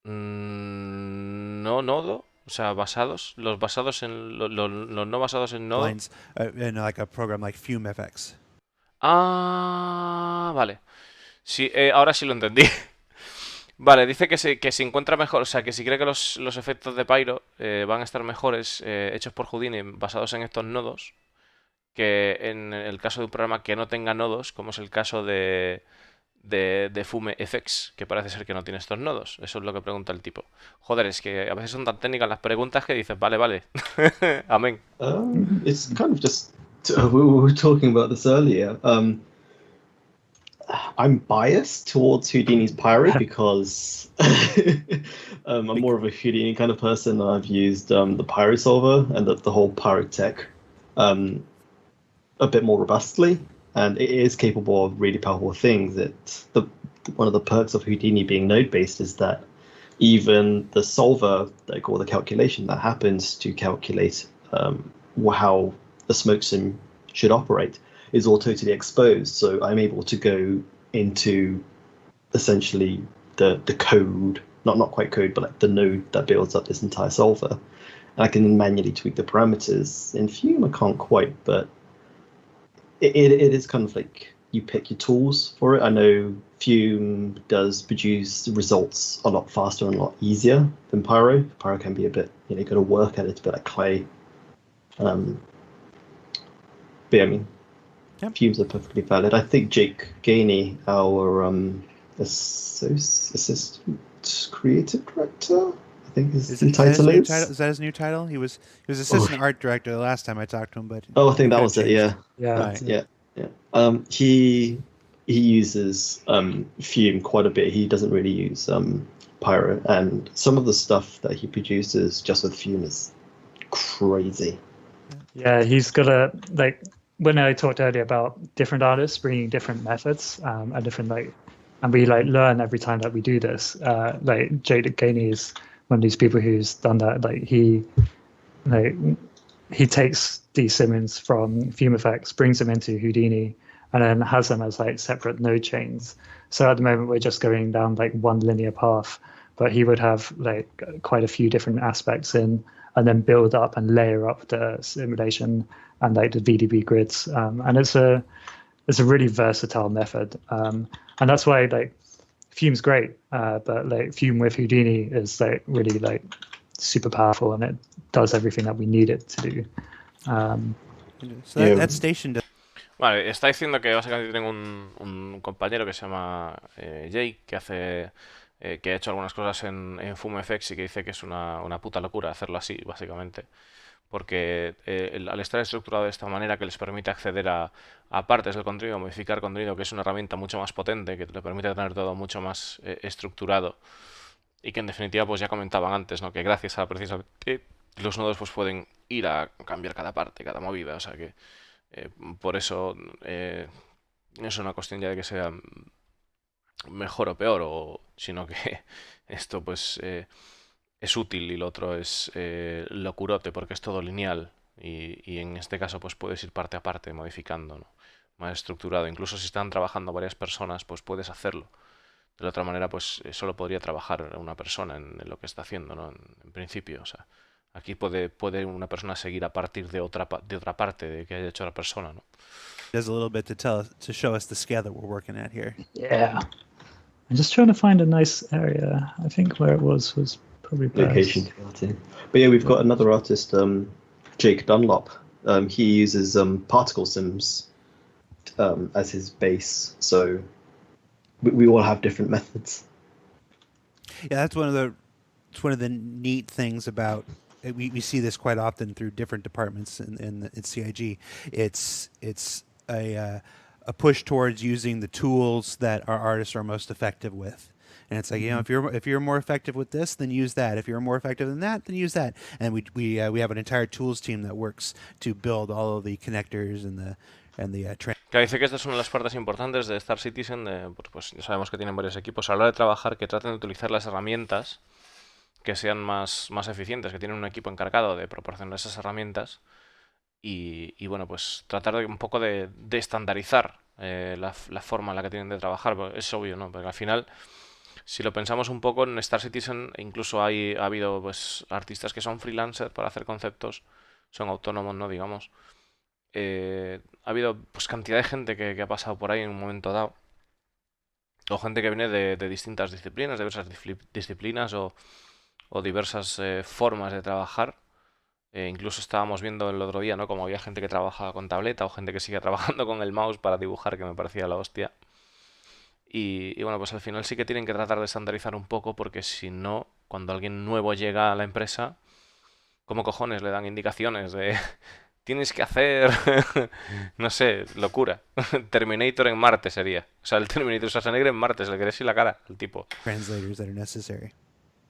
no nodo, o sea, los basados en los no basados en nodo. lines in like a program like FumeFX. Ah, vale. Sí, ahora sí lo entendí. Vale, dice que se encuentra mejor, o sea, que si cree que los efectos de Pyro van a estar mejores hechos por Houdini basados en estos nodos, que en el caso de un programa que no tenga nodos, como es el caso de FumeFX, que parece ser que no tiene estos nodos. Eso es lo que pregunta el tipo. Joder, es que a veces son tan técnicas las preguntas que dices, vale, vale. Amén. It's kind of just we were talking about this earlier. I'm biased towards Houdini's Pyro because I'm more of a Houdini kind of person. I've used the Pyro solver and the whole Pyro tech a bit more robustly, and it is capable of really powerful things. One of the perks of Houdini being node based is that even the solver, like all the calculation that happens to calculate how the smoke sim should operate, is all totally exposed. So I'm able to go into essentially the code, not quite code, but like the node that builds up this entire solver. And I can manually tweak the parameters. In Fume, I can't quite, but it is kind of like you pick your tools for it. I know Fume does produce results a lot faster and a lot easier than Pyro. Pyro can be a bit, you got to work at it, a bit like clay. But yeah, I mean, Yep. Fumes are perfectly valid. I think Jake Gainey, our assistant creative director, I think his title is. Is that his new title? He was assistant art director the last time I talked to him, but I think that was it. Yeah, Yeah. yeah. He uses Fume quite a bit. He doesn't really use Pyro, and some of the stuff that he produces just with Fume is crazy. Yeah, he's got like when I talked earlier about different artists bringing different methods and different and we learn every time that we do this. Like Jade Gainey is one of these people who's done that. He takes these Simmons from FumeFX, brings them into Houdini, and then has them as separate node chains. So at the moment we're just going down one linear path, but he would have quite a few different aspects in, and then build up and layer up the simulation and the VDB grids. And it's a really versatile method. And that's why Fume's great, but Fume with Houdini is really super powerful, and it does everything that we need it to do. So that station does. Vale, está diciendo que básicamente tengo un compañero que se llama Jake, que ha hecho algunas cosas en FumeFX y que dice que es una puta locura hacerlo así, básicamente. Porque al estar estructurado de esta manera que les permite acceder a partes del contenido, modificar contenido, que es una herramienta mucho más potente, que le permite tener todo mucho más estructurado, y que en definitiva pues ya comentaban antes, ¿no? Que gracias a precisamente los nodos pues pueden ir a cambiar cada parte, cada movida, o sea que por eso no es una cuestión ya de que sea mejor o peor, sino que esto pues es útil y lo otro es locurote porque es todo lineal y en este caso pues puedes ir parte a parte modificando, ¿no? Más estructurado. Incluso si están trabajando varias personas pues puedes hacerlo. De la otra manera pues solo podría trabajar una persona en lo que está haciendo, ¿no? En principio, o sea, aquí puede una persona seguir a partir de otra parte de que haya hecho la persona, ¿no? Does a little bit to show us the scale that we're working at here. Yeah. I'm just trying to find a nice area. I think where it was probably best. Location. But yeah, we've got another artist, Jake Dunlop. He uses particle sims as his base, so we all have different methods. Yeah, that's one of the neat things about. We see this quite often through different departments in CIG. It's a push towards using the tools that our artists are most effective with. And it's if you're more effective with this, then use that. If you're more effective than that, then use that. And we have an entire tools team that works to build all of the connectors and the Claro, dice que esta es una de las partes importantes de Star Citizen. Pues ya sabemos que tienen varios equipos. A la hora de trabajar, que traten de utilizar las herramientas que sean más eficientes, que tienen un equipo encargado de proporcionar esas herramientas y bueno, pues tratar de un poco de estandarizar la forma en la que tienen de trabajar. Porque es obvio, ¿no? Porque al final, si lo pensamos un poco, en Star Citizen incluso ha habido pues artistas que son freelancers para hacer conceptos, son autónomos, ¿no? Digamos. Ha habido pues cantidad de gente que ha pasado por ahí en un momento dado. O gente que viene de distintas disciplinas, diversas disciplinas o diversas formas de trabajar. Incluso estábamos viendo el otro día, ¿no? Como había gente que trabajaba con tableta o gente que sigue trabajando con el mouse para dibujar, que me parecía la hostia. Y bueno, pues al final sí que tienen que tratar de estandarizar un poco porque si no, cuando alguien nuevo llega a la empresa, ¿cómo cojones le dan indicaciones de tienes que hacer, no sé, locura? Terminator en Marte sería. O sea, el Terminator Schwarzenegger en Marte, se le quiere así la cara al tipo. Translators that are necessary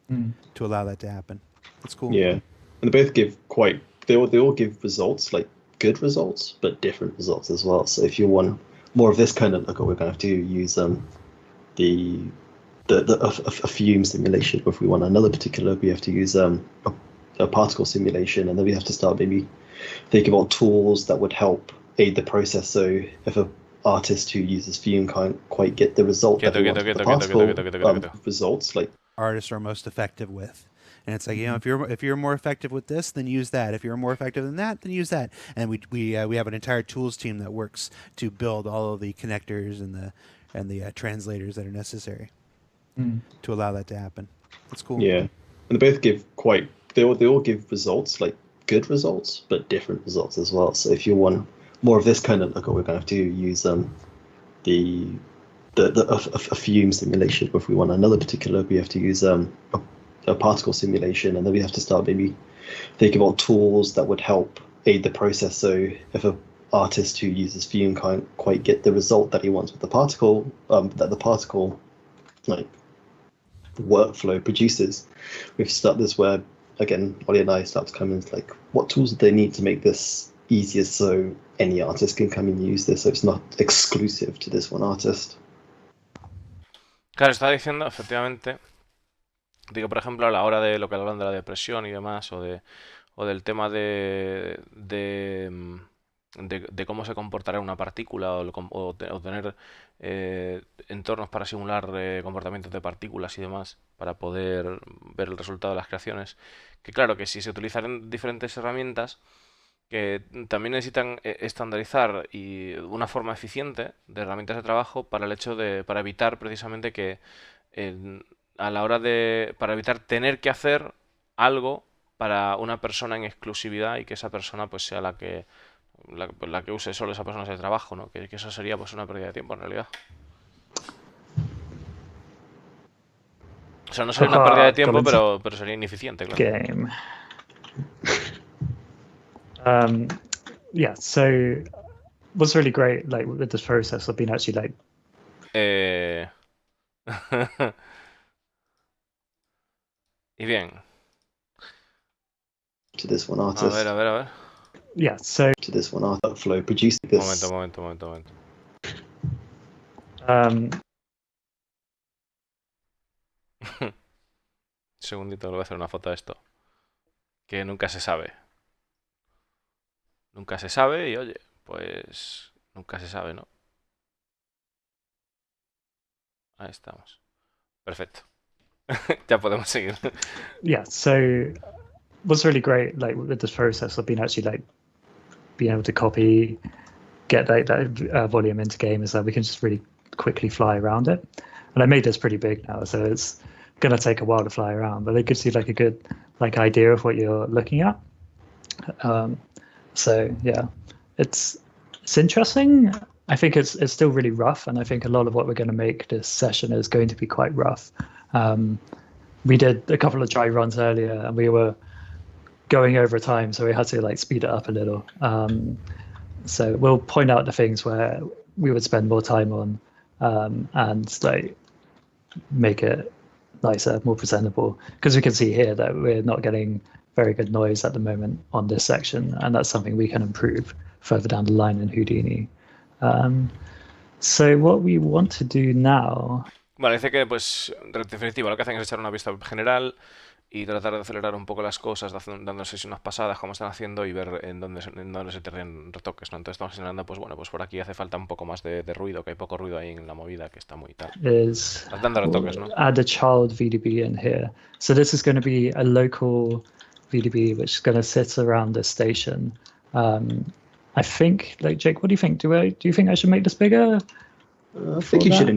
Mm. to allow that to happen. That's cool. Yeah, and they both give quite. They all give results, like good results, but different results as well. So if you want more of this kind of look, we're going to have to use the a fume simulation. Or if we want another particular, we have to use a particle simulation, and then we have to start maybe thinking about tools that would help aid the process. So if a artist who uses fume can't quite get the result that Quieto, he quieto, wants with the quieto, quieto, quieto, particle quieto, quieto, quieto. results, like Artists are most effective with. And it's like, you know, if you're more effective with this, then use that. If you're more effective than that, then use that. And we have an entire tools team that works to build all of the connectors and the translators that are necessary to allow that to happen. That's cool. yeah, and they both give quite. They all give results, like good results, but different results as well. So if you want more of this kind of look, we're going to have to use the a fume simulation. Or if we want another particular, we have to use a particle simulation, and then we have to start maybe thinking about tools that would help aid the process. So if a artist who uses fume can't quite get the result that he wants with the particle, that the particle like workflow produces, we've started this where again Ollie and I start to come in like what tools do they need to make this easier so any artist can come and use this, so it's not exclusive to this one artist. Claro, estaba diciendo, efectivamente, digo, por ejemplo, a la hora de lo que hablan de la depresión y demás, o del tema de cómo se comportará una partícula o tener entornos para simular comportamientos de partículas y demás para poder ver el resultado de las creaciones. Que claro, que si se utilizan diferentes herramientas que también necesitan estandarizar y una forma eficiente de herramientas de trabajo para el hecho para evitar precisamente que a la hora para evitar tener que hacer algo para una persona en exclusividad y que esa persona pues sea la que use solo esa persona ese trabajo, ¿no? Que eso sería pues una pérdida de tiempo en realidad. O sea, no sería una pérdida de tiempo, pero sería ineficiente, claro. Game. Yeah, so what's really great like with this process of being actually like Y bien. To this one A artist. ver, a ver, a ver. yeah, so To this one artist workflow producing this. Momento. Segundito, le voy a hacer una foto a esto. Que nunca se sabe. Nunca se sabe y oye, pues nunca se sabe, ¿no? Ahí estamos. Perfecto. Ya podemos seguir. yeah, so what's really great like with this process of being actually like being able to copy, get that volume into game is that we can just really quickly fly around it. And I made this pretty big now, so it's gonna take a while to fly around, but it gives you like a good like idea of what you're looking at. So yeah, it's interesting. I think it's still really rough, and I think a lot of what we're going to make this session is going to be quite rough. We did a couple of dry runs earlier, and we were going over time, so we had to like speed it up a little. So we'll point out the things where we would spend more time on, and like make it nicer, more presentable. Because we can see here that we're not getting very good noise at the moment on this section, and that's something we can improve further down the line in Houdini. So what we want to do now. Vale, dice que, pues, en definitiva, lo que hacen es echar una vista general, y tratar de acelerar un poco las cosas, dando sesiones pasadas, como están haciendo, y ver en dónde se tienen retoques, ¿no? Entonces estamos señalando, pues bueno, pues por aquí hace falta un poco más de ruido, que hay poco ruido ahí en la movida, que está muy tal. Is Dando retoques, ¿no? add a child VDB in here. So this is going to be a local VDB which is going to sit around the station. I think, like, Jake, what do you think? Do you think I should make this bigger? I think you should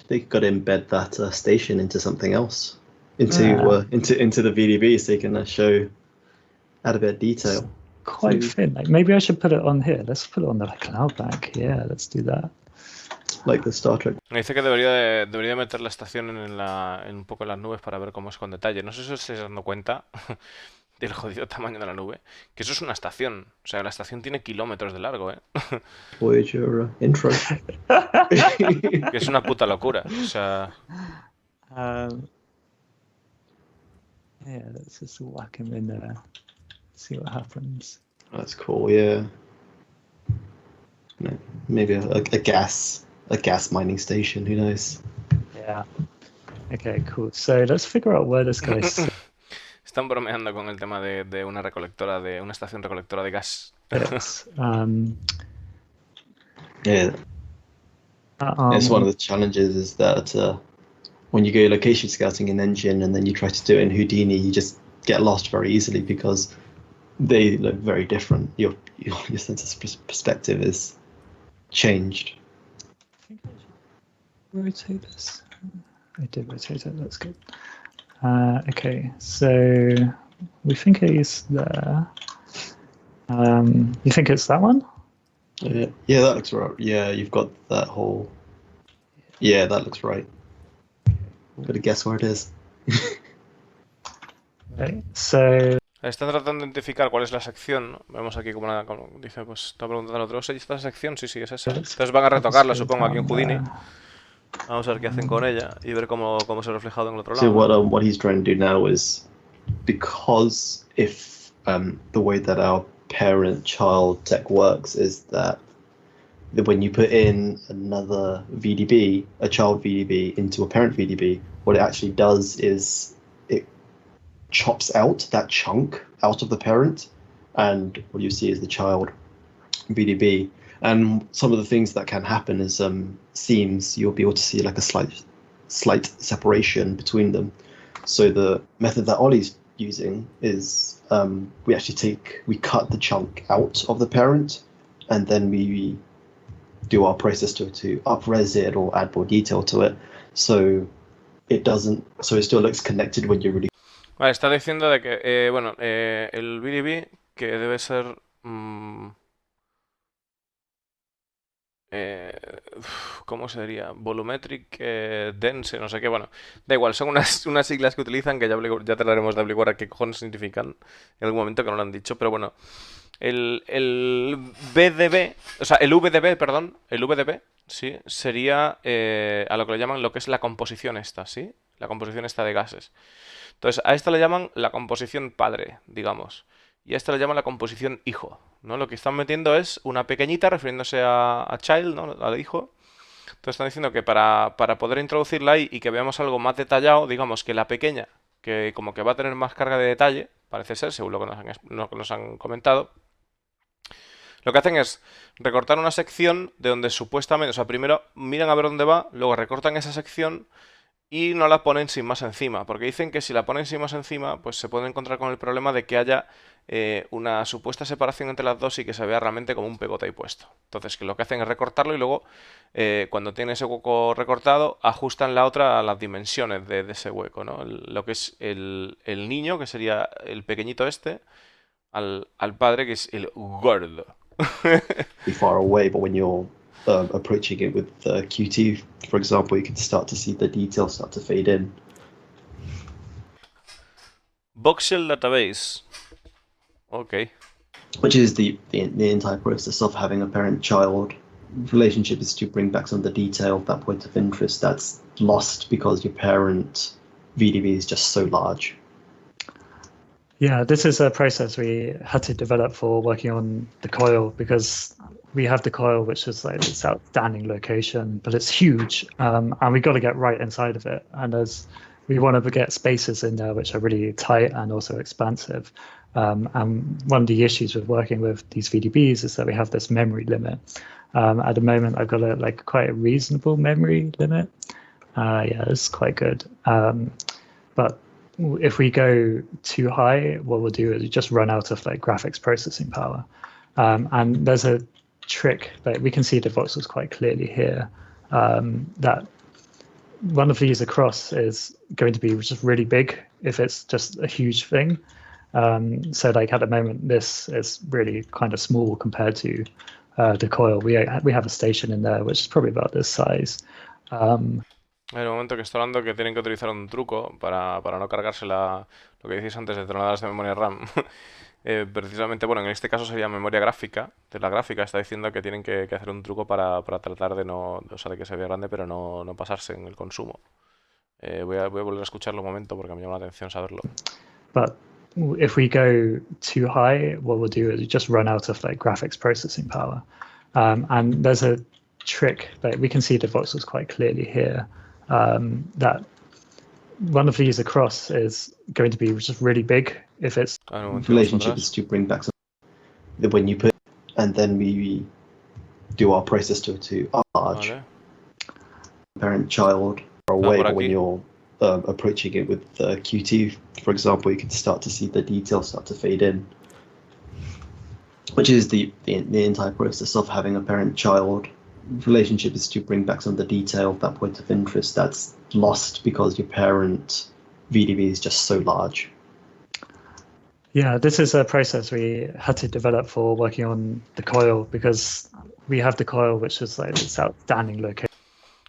They got to embed that station into something else, into the VDB, so you can add a bit of detail. Quite thin. Like, maybe I should put it on here. Let's put it on the cloud bank. Yeah, let's do that. Like the Star Trek. Me dice que debería meter la estación en un poco en las nubes para ver cómo es con detalle. No sé si os estáis dando cuenta del jodido tamaño de la nube, que eso es una estación. O sea, la estación tiene kilómetros de largo, ¿eh? Voyager intro. Que es una puta locura. O sea... Yeah, let's just whack him in there. See what happens. That's cool, yeah. Maybe a gas mining station, who knows? Yeah. Okay, cool. So let's figure out where this guy's Están bromeando con el tema de una estación recolectora de gas. sits. Yeah. It's one of the challenges is that when you go location scouting in Engine and then you try to do it in Houdini, you just get lost very easily because they look very different. Your sense of perspective is changed. I think I should rotate this. I did rotate it. That's good. Okay, so we think he's there. You think it's that one? Yeah, that looks right. Yeah, you've got that whole. Yeah, that looks right. Gotta guess where it is. Okay, so. Están tratando de identificar cuál es la sección, ¿no? Vemos aquí como dice, pues está preguntando al otro, ¿oye, esta sección? Sí, es esa. Entonces van a retocarla, supongo, aquí en Houdini. Vamos a ver qué hacen con ella y ver cómo se ha reflejado en el otro lado. So what he's trying to do now is, because if the way that our parent-child tech works is that when you put in another VDB, a child VDB, into a parent VDB, what it actually does is it chops out that chunk out of the parent, and what you see is the child VDB. And some of the things that can happen is seams, you'll be able to see like a slight separation between them. So the method that Ollie's using is we cut the chunk out of the parent, and then we do our process to up-res it or add more detail to it, so it still looks connected when you really. Vale, está diciendo de que el VDB que debe ser ¿cómo sería? Volumetric dense, no sé qué, bueno, da igual, son unas siglas que utilizan que ya trataremos de averiguar qué cojones significan en algún momento, que no lo han dicho, pero bueno, el VDB, o sea, el VDB, sí, sería a lo que le llaman lo que es la composición esta, ¿sí? La composición esta de gases. Entonces, a esta le llaman la composición padre, digamos. Y a esta le llaman la composición hijo, ¿no? Lo que están metiendo es una pequeñita, refiriéndose a child, ¿no? Al hijo. Entonces están diciendo que para poder introducirla ahí y que veamos algo más detallado, digamos que la pequeña, que como que va a tener más carga de detalle, parece ser, según lo que nos han comentado, lo que hacen es recortar una sección de donde supuestamente, o sea, primero miran a ver dónde va, luego recortan esa sección y no la ponen sin más encima, porque dicen que si la ponen sin más encima, pues se puede encontrar con el problema de que haya una supuesta separación entre las dos y que se vea realmente como un pegote ahí puesto. Entonces, que lo que hacen es recortarlo y luego, cuando tiene ese hueco recortado, ajustan la otra a las dimensiones de ese hueco, ¿no? Lo que es el niño, que sería el pequeñito este, al padre, que es el gordo. Be far away, but when you're approaching it with Qt, for example, you can start to see the details start to fade in. Voxel database. Okay. Which is the entire process of having a parent-child relationship, is to bring back some of the detail, that point of interest that's lost because your parent VDB is just so large. Yeah, this is a process we had to develop for working on the coil, because we have the coil, which is like this outstanding location, but it's huge, and we got to get right inside of it. And there's we want to get spaces in there which are really tight and also expansive. And one of the issues with working with these VDBs is that we have this memory limit. At the moment, I've got quite a reasonable memory limit. Yeah, it's quite good. But if we go too high, what we'll do is we just run out of graphics processing power. And there's a trick that we can see the voxels quite clearly here. That one of these across is going to be just really big if it's just a huge thing. So at the moment, this is really kind of small compared to the coil. We have a station in there which is probably about this size. En el momento que está hablando que tienen que utilizar un truco para no cargarse lo que decís antes de tronadas de memoria RAM. Precisamente, bueno, en este caso sería memoria gráfica. De la gráfica está diciendo que tienen que hacer un truco para tratar de no, o sea, de que se vea grande, pero no pasarse en el consumo. Voy a volver a escucharlo un momento porque me llama la atención saberlo. But if we go too high, what we'll do is we just run out of graphics processing power. And there's a trick that we can see the voxels quite clearly here. That one of these across is going to be just really big if it's relationship is to bring back some when you put, and then we do our process to large. Vale. Parent child or away, but when you're approaching it with Qt, for example, you can start to see the details start to fade in, which is the entire process of having a parent-child relationship, is to bring back some of the detail of that point of interest that's lost because your parent VDB is just so large. Yeah, this is a process we had to develop for working on the coil because we have the coil, which is this outstanding location.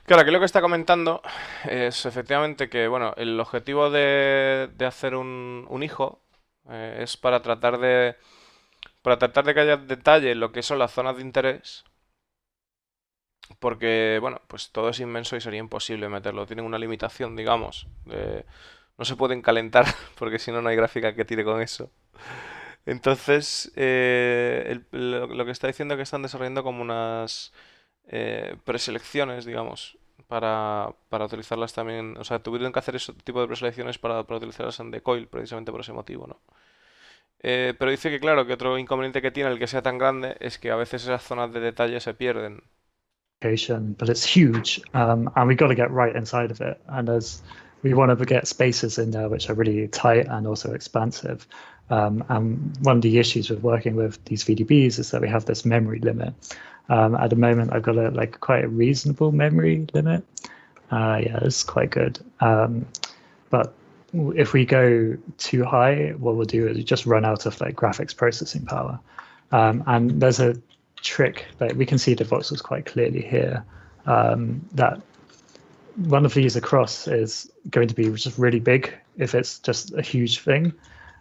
Claro, aquí lo que está comentando es efectivamente que, bueno, el objetivo de hacer un hijo es para tratar de que haya detalle en lo que son las zonas de interés, porque, bueno, pues todo es inmenso y sería imposible meterlo. Tienen una limitación, digamos, no se pueden calentar porque si no, no hay gráfica que tire con eso. Entonces, lo que está diciendo es que están desarrollando como unas preselecciones, digamos, para utilizarlas también. O sea, tuvieron que hacer ese tipo de preselecciones para utilizarlas en decoil, precisamente por ese motivo, ¿no? Pero dice que, claro, que otro inconveniente que tiene el que sea tan grande es que a veces esas zonas de detalle se pierden. But it's huge, and we got to get right inside of it. And we want to get spaces in there which are really tight and also expansive. And one of the issues with working with these VDBs is that we have this memory limit. At the moment, I've got quite a reasonable memory limit. Yeah, it's quite good. But if we go too high, what we'll do is we just run out of graphics processing power. And there's a trick that we can see the voxels quite clearly here. That one of these across is going to be just really big if it's just a huge thing.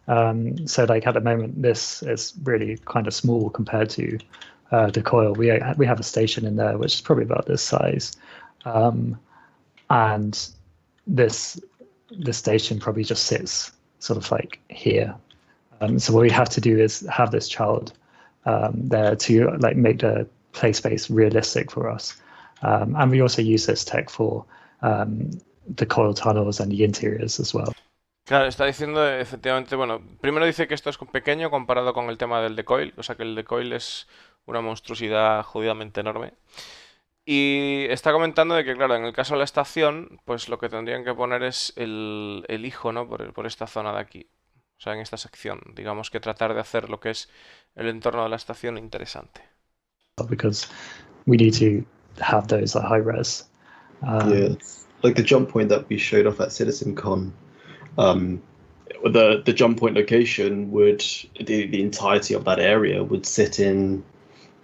So at the moment, this is really kind of small compared to the coil. We have a station in there which is probably about this size, and this station probably just sits sort of here. So what we have to do is have this child there to make the play space realistic for us. And we also use this tech for the coil tunnels and the interiors as well. Claro, está diciendo efectivamente, bueno, primero dice que esto es pequeño comparado con el tema del decoil, o sea que el decoil es una monstruosidad jodidamente enorme. Y está comentando de que, claro, en el caso de la estación, pues lo que tendrían que poner es el hijo, ¿no? Por esta zona de aquí, o sea, en esta sección, digamos que tratar de hacer lo que es el entorno de la estación interesante. Because we need to have those high res. Yeah, like the jump point that we showed off at CitizenCon. The jump point location would the entirety of that area would sit in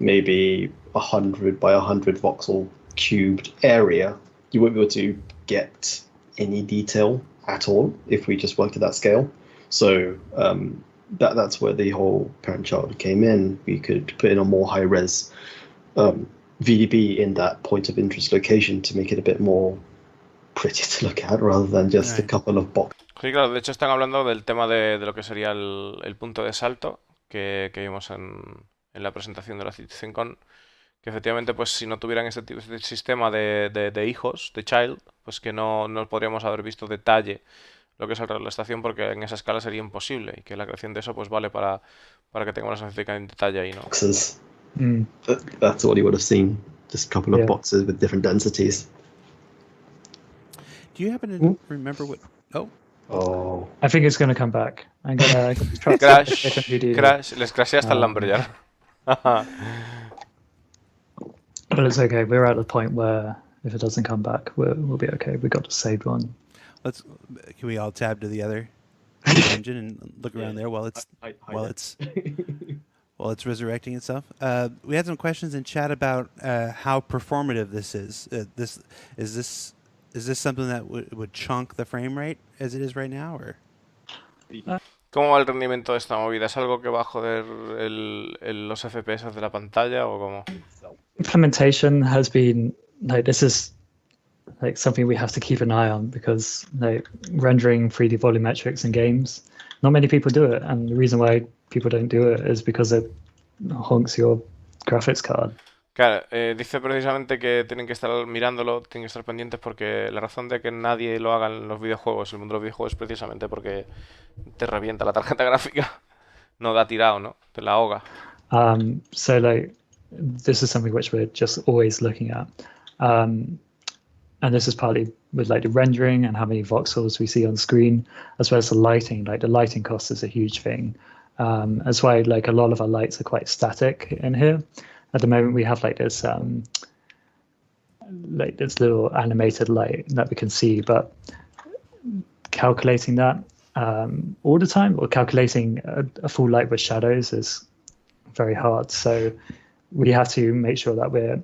maybe 100 by 100 voxel cubed area. You won't be able to get any detail at all if we just worked at that scale. So that's where the whole parent-child came in. We could put in a more high-res VDB in that point of interest location to make it a bit more pretty to look at rather than just a couple of boxes. Sí, claro, de hecho están hablando del tema de lo que sería el punto de salto que vimos en la presentación de la CitizenCon, que efectivamente, pues si no tuvieran ese tipo de sistema de hijos, de child, pues que no podríamos haber visto detalle lo que es el reloj de la estación, porque en esa escala sería imposible, y que la creación de eso pues vale para que tengamos una científica en detalle ahí, ¿no? Boxes. Mm, That's what you would have seen. Just a couple of Yeah. boxes with different densities. Do you happen to Ooh. remember what? Oh, Oh. I think it's going to come back. I'm going to try to Crash, les crashea hasta el Lumberjack. But it's okay. We're at a point where if it doesn't come back, we'll be okay. We got the saved one. can we all tab to the other engine and look around there while it's while it's resurrecting itself? We had some questions in chat about how performative this is. Is this something that would chunk the frame rate as it is right now, or? ¿Cómo va el rendimiento de esta movida? ¿Es algo que va a joder los FPS de la pantalla o cómo? Implementation has been like this is like something we have to keep an eye on because like rendering 3D volumetrics in games, not many people do it, and the reason why people don't do it is because it honks your graphics card. Claro, dice precisamente que tienen que estar mirándolo, tienen que estar pendientes porque la razón de que nadie lo haga en los videojuegos, el mundo de los videojuegos, es precisamente porque te revienta la tarjeta gráfica. No da tirado, ¿no? Te la ahoga. So like this is something which we're just always looking at. And this is partly with like the rendering and how many voxels we see on screen, as well as the lighting. Like the lighting cost is a huge thing. That's why like a lot of our lights are quite static in here. At the moment, we have like this little animated light that we can see, but calculating that all the time or calculating a full light with shadows is very hard. So we have to make sure that we're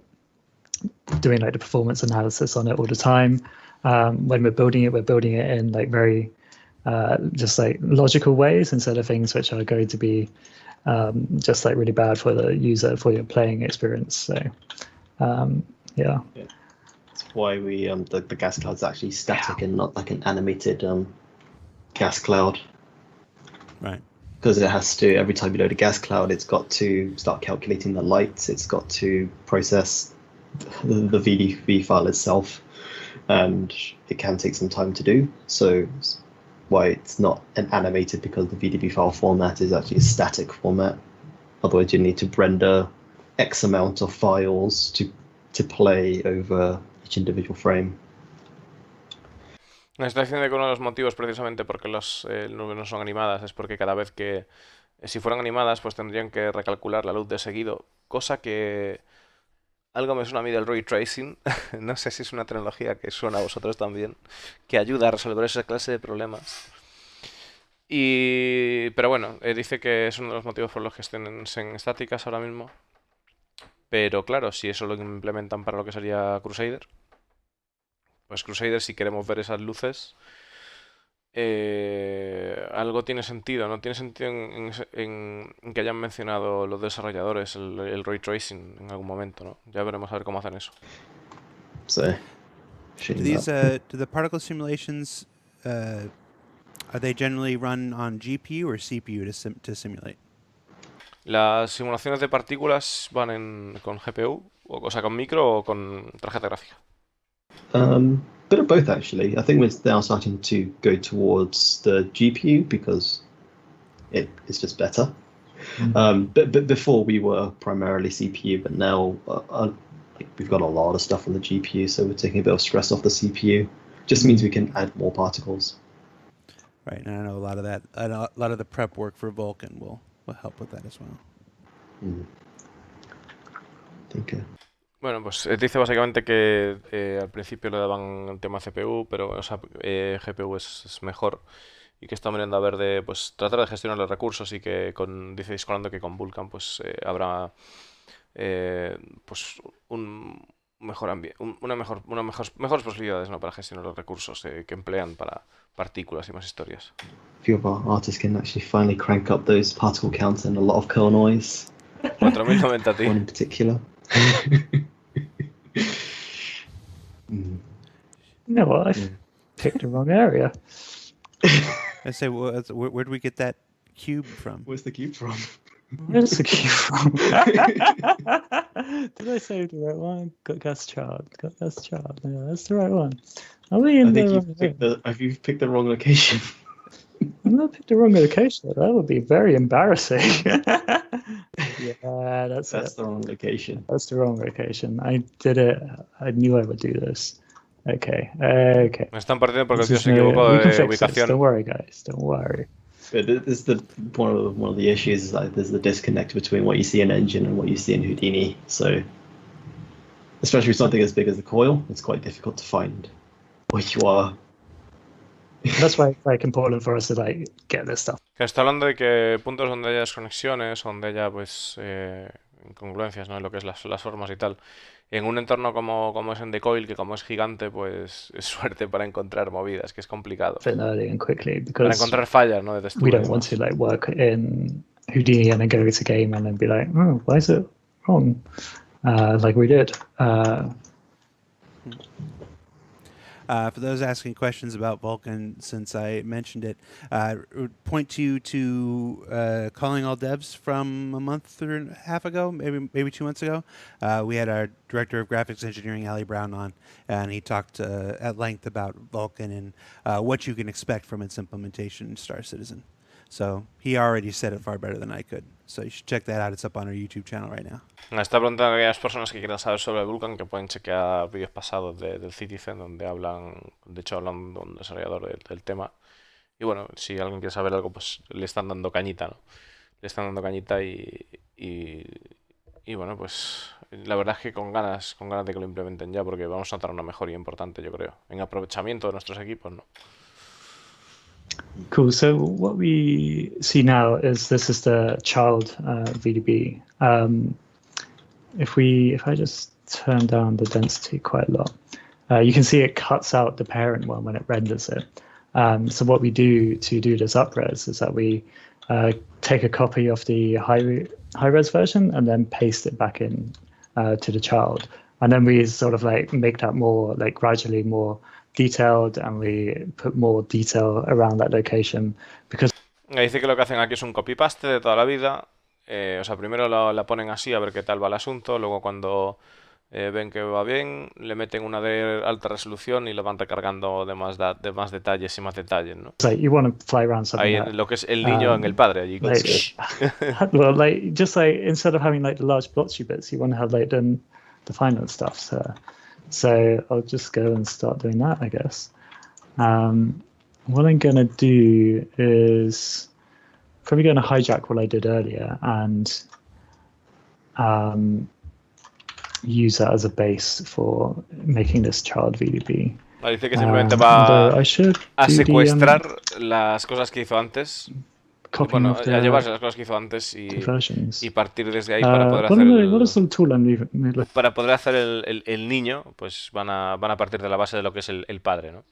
doing like the performance analysis on it all the time. When we're building it in like very just like logical ways instead of things which are going to be just like really bad for the user for your playing experience. So yeah. That's why we the gas cloud's actually static and not like an animated gas cloud. Right. Because it has to, every time you load a gas cloud, it's got to start calculating the lights, it's got to process the VDB file itself, and it can take some time to do. So why it's not an animated, because the VDB file format is actually a static format. Otherwise you need to render X amount of files to play over each individual frame. Me está diciendo que uno de los motivos precisamente porque las nubes no son animadas es porque cada vez que, si fueran animadas, pues tendrían que recalcular la luz de seguido, cosa que algo me suena a mí del ray tracing, no sé si es una tecnología que suena a vosotros también, que ayuda a resolver esa clase de problemas. Pero bueno, dice que es uno de los motivos por los que estén en estáticas ahora mismo. Pero claro, si eso lo implementan para lo que sería Crusader, pues Crusader, si queremos ver esas luces, algo tiene sentido. No tiene sentido en que hayan mencionado los desarrolladores el ray tracing en algún momento, ¿no? Ya veremos a ver cómo hacen eso. So, do the particle simulations are they generally run on GPU or CPU to simulate? Las simulaciones de partículas van con GPU, o sea, con micro o con tarjeta gráfica. Bit of both, actually. I think we're now starting to go towards the GPU because it's just better. But before we were primarily CPU, but now we've got a lot of stuff on the GPU, so we're taking a bit of stress off the CPU. Just means we can add more particles. Right, and I know a lot of that. A lot of the prep work for Vulkan will help with that as well. Okay. Bueno, pues dice básicamente que al principio le daban el tema CPU, pero o sea, GPU es mejor, y que está mirando a ver de pues tratar de gestionar los recursos, y que dice Discolando que con Vulkan pues habrá pues un mejor ambiente, mejores posibilidades, ¿no?, para gestionar los recursos que emplean para partículas y más historias. A few of our artists can actually finally crank up those particle counts and a lot of curl noise. 4090 ti. One in particular. You know what? I've picked the wrong area. I say, where do we get that cube from? Where's the cube from? Where's the key from? Did I save the right one? Got gas child. Got gas child. Yeah, that's the right one. Are we in I think the you've wrong picked room? have you picked the wrong location? I not picked the wrong location. That would be very embarrassing. Yeah, that's That's it. the wrong location. That's the wrong location. I did it. I knew I would do this. Okay. Okay. Me están partiendo porque el This tío is se equivocó we can de fix this. Don't ubicación. worry, guys. Don't worry. But this is the one of the issues is like there's the disconnect between what you see in Engine and what you see in Houdini. So, especially with something as big as the coil, it's quite difficult to find where you are. That's why it's like important for us to like get this stuff. Que está hablando de que puntos donde haya desconexiones, donde haya pues incongruencias, ¿no? En lo que es las formas y tal. En un entorno como es en The Coil, que como es gigante, pues es suerte para encontrar movidas, que es complicado. Fit early and quickly Para because encontrar fallas, ¿no? De we textura y don't want demás. to like work in Houdini and then go to game and then be like, oh, why is it wrong? Like we did. For those asking questions about Vulkan, since I mentioned it, would point you to Calling All Devs from a month and a half ago, maybe 2 months ago. We had our director of graphics engineering, Ali Brown, on, and he talked at length about Vulkan and what you can expect from its implementation in Star Citizen. So he already said it far better than I could. So you should check that out. It's up on our YouTube channel right now. Me está preguntando a aquellas personas que quieran saber sobre Vulkan que pueden chequear vídeos pasados del Citizen donde hablan, de hecho hablan de un desarrollador del tema. Y bueno, si alguien quiere saber algo, pues le están dando cañita, ¿no? Le están dando cañita y bueno, pues la verdad es que con ganas de que lo implementen ya, porque vamos a notar una mejoría importante, yo creo, en aprovechamiento de nuestros equipos, ¿no? Cool. So what we see now is this is the child VDB. If I just turn down the density quite a lot, you can see it cuts out the parent one when it renders it. So what we do to do this upres is that we take a copy of the high res version and then paste it back in to the child, and then we sort of like make that more like gradually more detailed, and we put more detail around that location because Dice que lo que hacen aquí es un copy-paste de toda la vida. O sea, primero la ponen así a ver qué tal va el asunto. Luego cuando ven que va bien, le meten una de alta resolución y lo van recargando de más detalles y más detalles, ¿no? like you want to fly around something Ahí that, lo que es el niño en el padre allí. like, well, like just like instead of having like the large blotchy bits, you want to have like the final stuff. So I'll just go and start doing that, I guess. What I'm gonna do is probably going to hijack what I did earlier and use that as a base for making this child VDB. Dice que simplemente va I should a do secuestrar las cosas que hizo antes. copying Bueno, of a llevarse the las cosas que hizo antes versions. y partir desde ahí para poder hacer what is the tool I'm leaving? para poder hacer el niño, pues van a partir de la base de lo que es el padre, ¿no?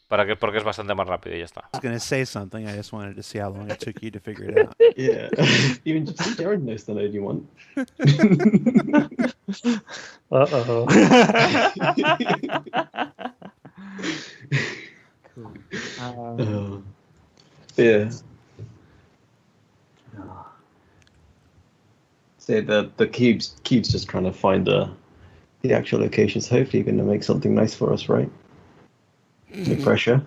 Porque es bastante más rápido y ya está. I was going to say something. I just wanted to see how long it took you to figure it out. Yeah. Even just Jared knows the load you want. Uh-oh. Cool. Yeah. So the cube's just trying to find the actual locations. Hopefully, you're going to make something nice for us, right? No pressure.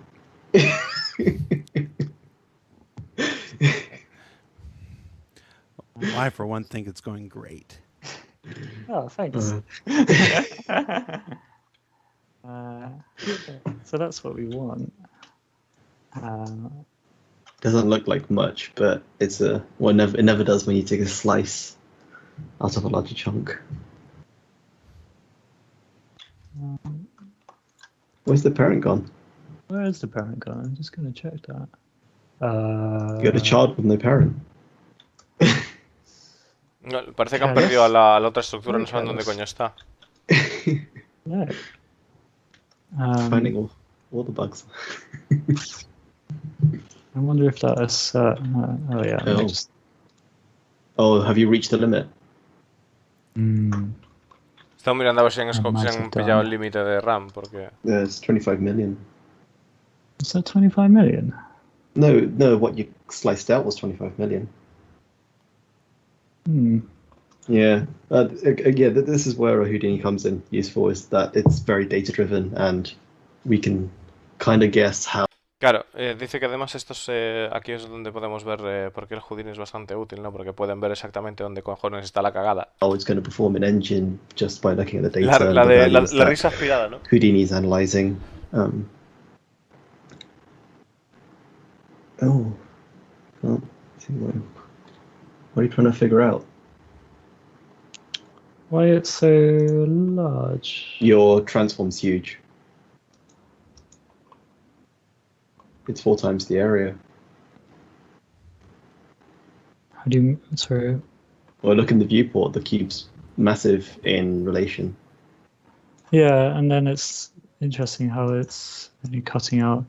I, for one, think it's going great. Oh, thanks. So that's what we want. Doesn't look like much, but it's it never does when you take a slice out of a larger chunk. Where's the parent gone? Where is the parent gone? I'm just going to check that. You got a child with no parent. No, parece que han perdido a la otra estructura, no saben dónde coño está. No. Finding all the bugs. I wonder if that is. Oh yeah. Oh. Oh, have you reached the limit? Estamos mirando a ver si han might have pillado done. el límite de RAM, porque... Yeah, it's 25 million. Is that 25 million? No, what you sliced out was 25 million. Yeah, this is where Houdini comes in useful, is that it's very data driven and we can kind of guess how Claro, dice que además aquí es donde podemos ver por qué el Houdini es bastante útil, ¿no? Porque pueden ver exactamente dónde cojones está la cagada. it's going to perform an engine just by looking at the La, data la and the de la, values la that risa aspirada, ¿no? Houdini's analyzing. Well, what are you trying to figure out? Why it's so large? Your transform's huge. It's 4 times the area. How do you? Sorry. Well, look in the viewport. The cube's massive in relation. Yeah, and then it's interesting how it's only cutting out.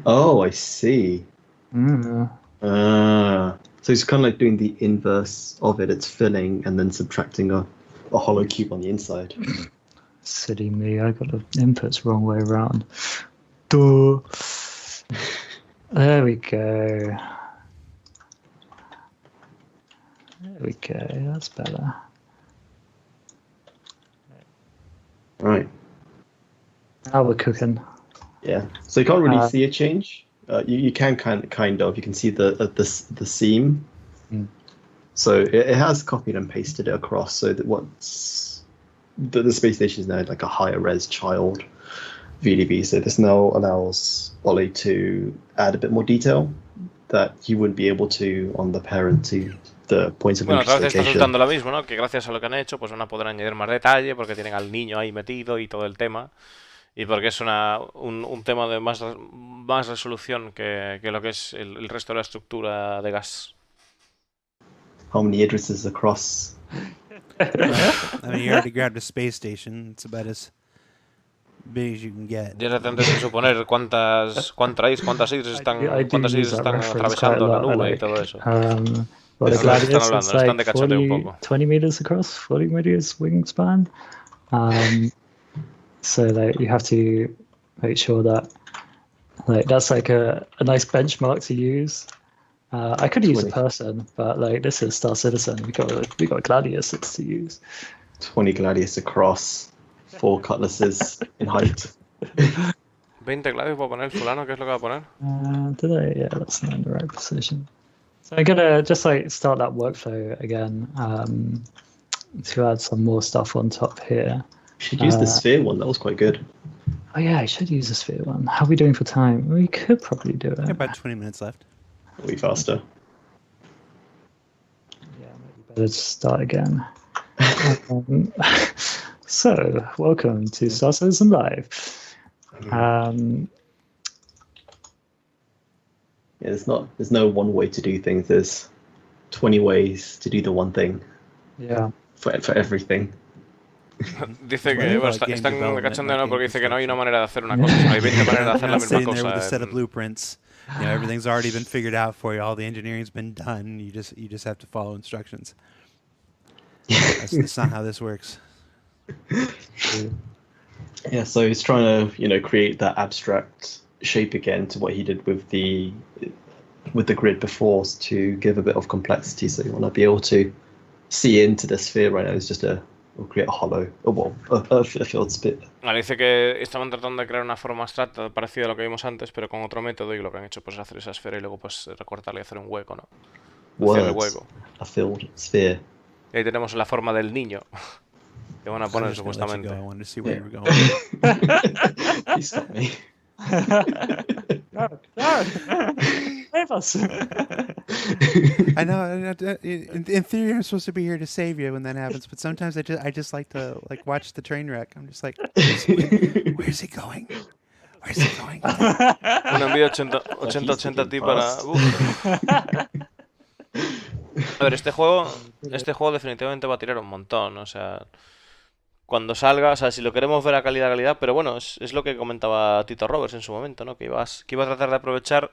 Oh, I see. Mm. So it's kind of like doing the inverse of it. It's filling and then subtracting a hollow cube on the inside. Silly me, I got the inputs wrong way around. Duh. There we go. There we go, that's better. Right. Now we're cooking. Yeah. So you can't really see a change. You can kind of. You can see the seam. Mm. So it has copied and pasted it across. So that the space station is now like a higher res child VDB. So this now allows Ollie to add a bit more detail that you wouldn't be able to on the parent to the points of Bueno, interest otra vez está location. soltando lo mismo, ¿no? Que gracias a lo que han hecho, pues van a poder añadir más detalle porque tienen al niño ahí metido y todo el tema. Y porque es un tema de más resolución que lo que es el resto de la estructura de gas. How many addresses across? I mean, you already grabbed a space station. It's about as big as you can get. Ya tendrás que suponer cuántas islas están, I do cuántas use islas that están reference quite a atravesando la lot. nube y Like, todo eso. well, the Eso es lo que están Gladius hablando, is lo están like de cachondeo un 40, poco. 20 meters across, 40 meters wingspan. So like you have to make sure that like that's like a nice benchmark to use. I could use a 20. person, but like this is Star Citizen. We got Gladiuses to use. 20 gladius across, 4 cutlasses in height. 20 gladios puedo poner, fulano, ¿qué es lo que va a poner? Did I? Yeah, that's not in the right position. So I'm gonna just like start that workflow again to add some more stuff on top here. Should use the sphere one. That was quite good. Oh yeah, I should use the sphere one. How are we doing for time? We could probably do it. About 20 minutes left. Way faster. Yeah, maybe better to start again. So, welcome to Star Citizen Live. Yeah, there's no one way to do things. There's 20 ways to do the one thing Yeah. for everything. Dice que Well, bueno, game están development, cachondeando not porque game dice que no hay una construction. manera de hacer una cosa, sino hay 20 maneras de hacer You're la not misma sitting there with a cosa. set of blueprints. You know, everything's already been figured out for you. All the engineering's been done. You just have to follow instructions. That's not how this works. Yeah, so he's trying to create that abstract shape again to what he did with the grid before to give a bit of complexity. So you want to be able to see into the sphere right now. It's just we'll create a hollow, a filled sphere. Vale, dice que estaban tratando de crear una forma abstracta parecida a lo que vimos antes, pero con otro método, y lo que han hecho pues es hacer esa esfera y luego pues recortarla y hacer un hueco, ¿no? Hacer el Words, hueco. a filled sphere. Y ahí tenemos la forma del niño que van a I'm poner just gonna let you supuestamente. go. I wanted to see where you were going. Please stop me. Save us. I know. In theory, I'm supposed to be here to save you when that happens, but sometimes I just like to watch the train wreck. I'm just like, where's he going? Where's he going? Un envío 80-80 a ti para... A ver, este juego definitivamente va a tirar un montón, o sea... Cuando salga, o sea, si lo queremos ver a calidad, pero bueno, es lo que comentaba Tito Roberts en su momento, ¿no? Que iba a tratar de aprovechar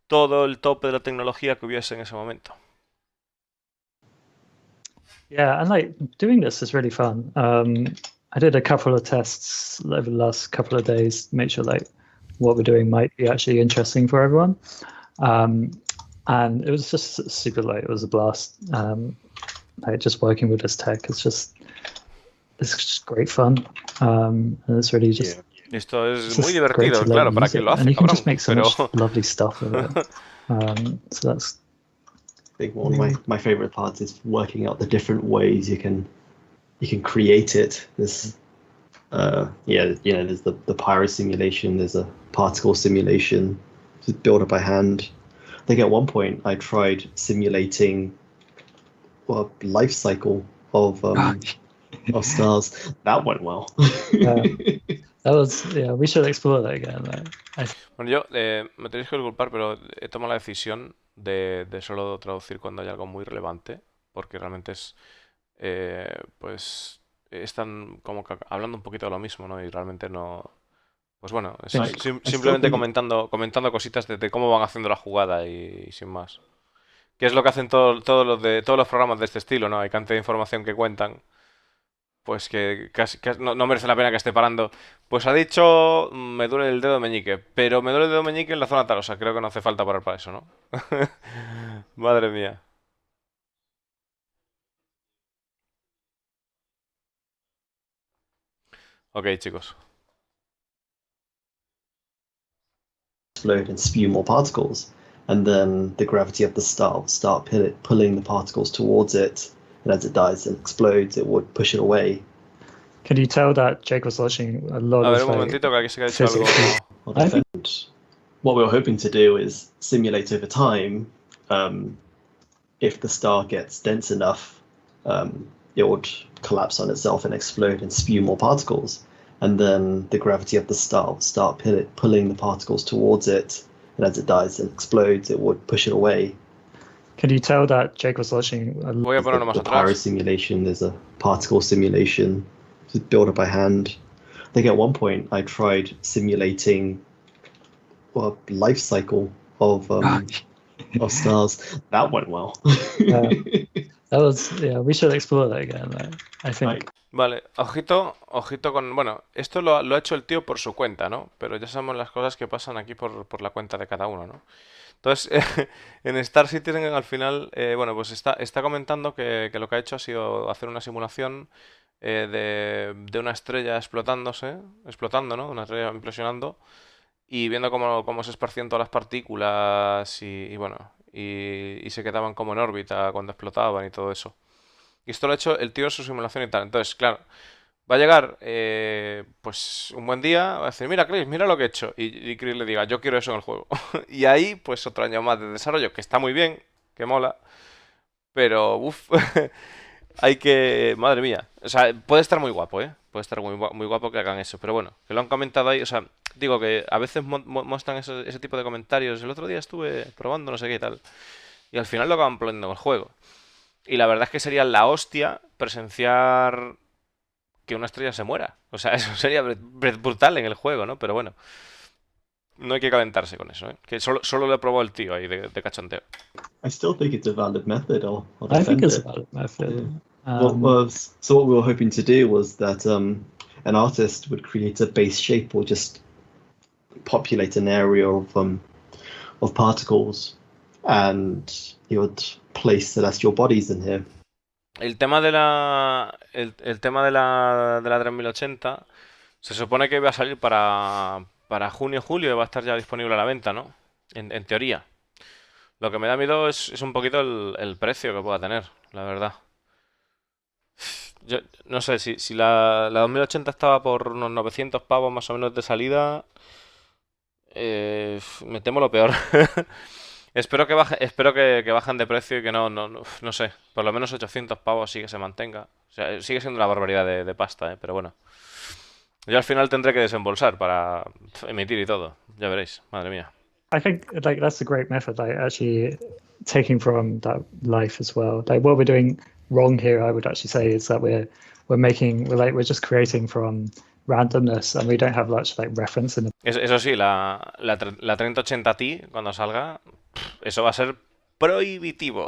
todo el tope de la tecnología que hubiese en ese momento. Yeah, and like doing this is really fun. I did a couple of tests over the last couple of days to make sure like what we're doing might be actually interesting for everyone. and it was just super light. It was a blast. Like just working with this tech it's just great fun. And it's really just Esto es it's muy just great divertido, to learn claro, to para use quien it. lo And hace, you can cabrón. just make so Pero much lovely stuff with it. So that's I think one of my favorite parts is working out the different ways you can create it. There's there's the pyro simulation, there's a particle simulation, just build it by hand. I think at one point I tried simulating life cycle of stars. That went well. that was we should explore that again. bueno, yo me tenéis que disculpar, pero he tomado la decisión de solo traducir cuando hay algo muy relevante, porque realmente es, pues, están como que hablando un poquito de lo mismo, ¿no? Y realmente no, pues bueno, es Sí. simplemente comentando cositas de cómo van haciendo la jugada y sin más. Que es lo que hacen todos los programas de este estilo, ¿no? Hay cantidad de información que cuentan. Pues que casi no merece la pena que esté parando. Pues ha dicho, me duele el dedo meñique, pero me duele el dedo meñique en la zona tal. O sea, creo que no hace falta parar para eso, ¿no? Madre mía. Ok, chicos. Explode and spew more particles, and then the gravity of the star will start pulling the particles towards it, and as it dies and explodes, it would push it away. Can you tell that Jake was watching a lot A ver, of un momentito, que aquí se ha dicho algo. physics? What we're hoping to do is simulate over time. If the star gets dense enough, it would collapse on itself and explode and spew more particles. And then the gravity of the star will start pulling the particles towards it, and as it dies and explodes, it would push it away. Can you tell that Jake was watching Voy a ponerlo más The pyro atrás. simulation, there's a particle simulation, just build it by hand. I think at one point I tried simulating life cycle of stars. That went well. that was we should explore that again. I think. Vale, ojito con... Bueno, esto lo ha hecho el tío por su cuenta, ¿no? Pero ya sabemos las cosas que pasan aquí por la cuenta de cada uno, ¿no? Entonces, en Star Citizen al final, bueno, pues está comentando que lo que ha hecho ha sido hacer una simulación de una estrella explotando, ¿no? Una estrella implosionando y viendo cómo se esparcían todas las partículas y bueno, y se quedaban como en órbita cuando explotaban y todo eso. Y esto lo ha hecho el tío en su simulación y tal. Entonces, claro, va a llegar pues un buen día, va a decir, mira Chris, mira lo que he hecho. Y Chris le diga, yo quiero eso en el juego. Y ahí, pues otro año más de desarrollo, que está muy bien, que mola. Pero, uff, hay que... Madre mía. O sea, puede estar muy guapo, ¿eh? Puede estar muy guapo que hagan eso. Pero bueno, que lo han comentado ahí. O sea, digo que a veces muestran ese tipo de comentarios. El otro día estuve probando no sé qué y tal. Y al final lo acaban poniendo en el juego. Y la verdad es que sería la hostia presenciar que una estrella se muera. O sea, eso sería brutal en el juego, ¿no? Pero bueno, no hay que calentarse con eso, ¿eh? Que solo lo he probado el tío ahí de cachondeo. I still think it's a valid method. I'll I think defend it's a it. valid method. So what we were hoping to do was that an artist would create a base shape or just populate an area of particles, and he would place celestial bodies in here. El tema de el tema de la 3080 se supone que va a salir para junio o julio y va a estar ya disponible a la venta, ¿no? En teoría. Lo que me da miedo es un poquito el precio que pueda tener, la verdad. Yo no sé, si la 2080 estaba por unos 900 pavos más o menos de salida, me temo lo peor. Espero que bajen de precio y que no sé, por lo menos 800 pavos sí que se mantenga. O sea, sigue siendo una barbaridad de pasta, pero bueno. Yo al final tendré que desembolsar para emitir y todo. Ya veréis, madre mía. I think like that's a great method. Like actually taking from that life as well. Like what we're doing wrong here, I would actually say, is that we're just creating from randomness and we don't have much like reference in the... Eso sí, la 3080 Ti cuando salga, eso va a ser prohibitivo.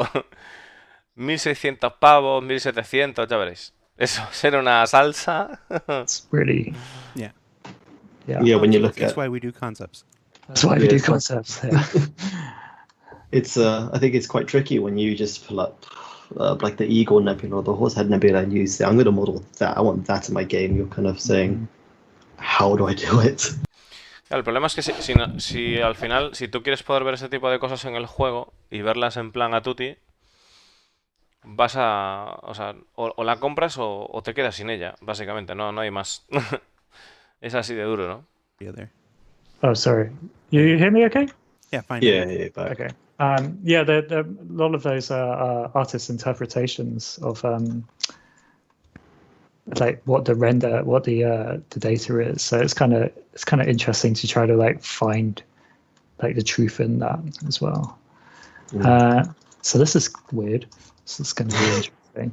1600 pavos, 1700, ya veréis. Eso será una salsa. It's really Yeah. yeah. Yeah, when you look That's at why we do concepts. That's why we do concepts. Yeah. it's I think it's quite tricky when you just pull up like the Eagle Nebula or the Horsehead Nebula and you say, I'm going to model that. I want that in my game. You're kind of saying, how do I do it? Claro, el problema es que si al final, si tú quieres poder ver ese tipo de cosas en el juego y verlas en plan a tutti, vas a... O sea, o la compras o te quedas sin ella, básicamente. No hay más. Es así de duro, ¿no? Yeah, there. Oh, sorry. You hear me okay? Yeah, fine. Yeah, back. Okay. Yeah, a lot of those are artists' interpretations of like what the data is. So it's kind of interesting to try to like find like the truth in that as well. So this is weird. This is going to be interesting.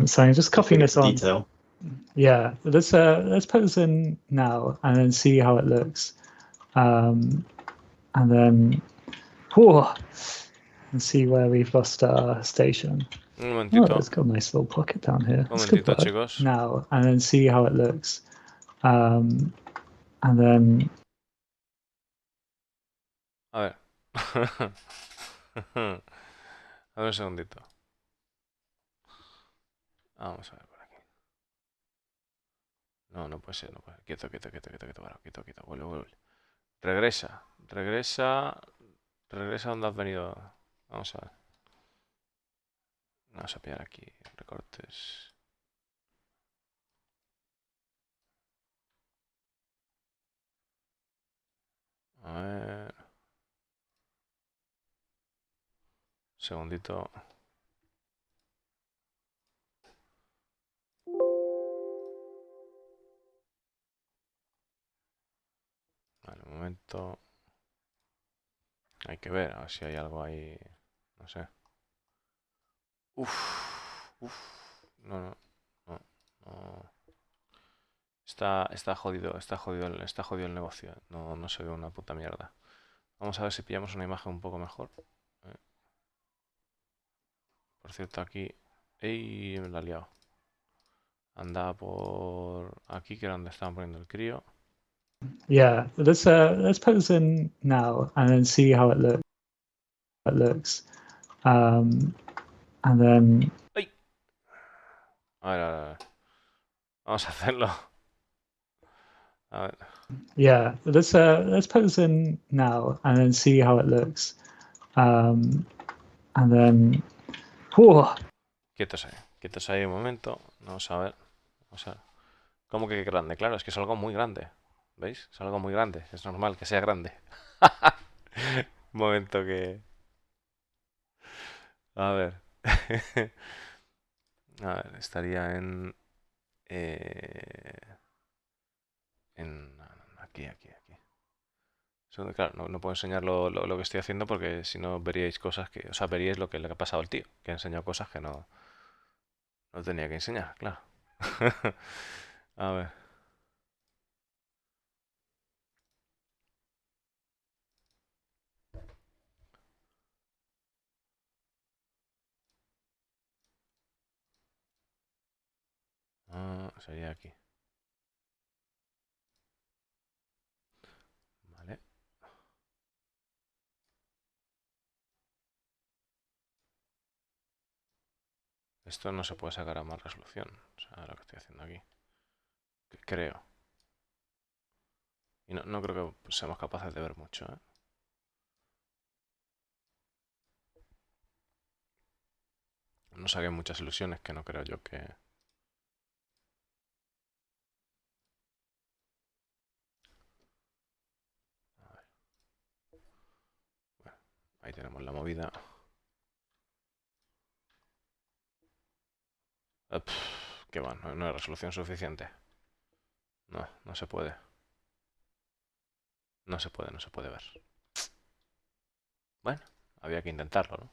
So I'm just copying this on. Detail. Yeah, let's put this in now and then see how it looks, and then and see where we've lost our station. Un Oh, momentito. it's got a nice little pocket down here. Un This could momentito, work. chicos. Now and then see how it looks, and then A ver. A ver un segundito. Vamos a ver por aquí. No puede ser, no puede ser. Quieto, quieto. Vuelve. Regresa donde has venido. Vamos a ver. Vamos a pillar aquí recortes. A ver. Segundito. Vale, un momento. Hay que ver, a ver si hay algo ahí. No sé. Uf. No. Está jodido el negocio. No se ve una puta mierda. Vamos a ver si pillamos una imagen un poco mejor. Por cierto, aquí... ¡Ey! Me la he liado. Andaba por aquí, que era donde estaban poniendo el crío. yeah, let's put this in now and then see how it looks, and then ¡Ay! A ver. Vamos a hacerlo. A ver. yeah, let's put this in now and then see how it looks, and then Quietos ahí un momento. Vamos a ver. ¿Cómo que grande? Claro, es que es algo muy grande. ¿Veis? Es algo muy grande. Es normal que sea grande. Un momento que... A ver. A ver, estaría en... Aquí. Claro, no puedo enseñar lo que estoy haciendo porque si no veríais cosas que... O sea, veríais lo que le ha pasado al tío, que ha enseñado cosas que no tenía que enseñar, claro. A ver. Sería aquí. Vale. Esto no se puede sacar a más resolución. O sea, lo que estoy haciendo aquí. Creo. Y no creo que seamos capaces de ver mucho, ¿eh? No saqué muchas ilusiones que no creo yo que... A ver. Bueno, ahí tenemos la movida. Que va, no hay resolución suficiente. No se puede. No se puede ver. Bueno, había que intentarlo, ¿no?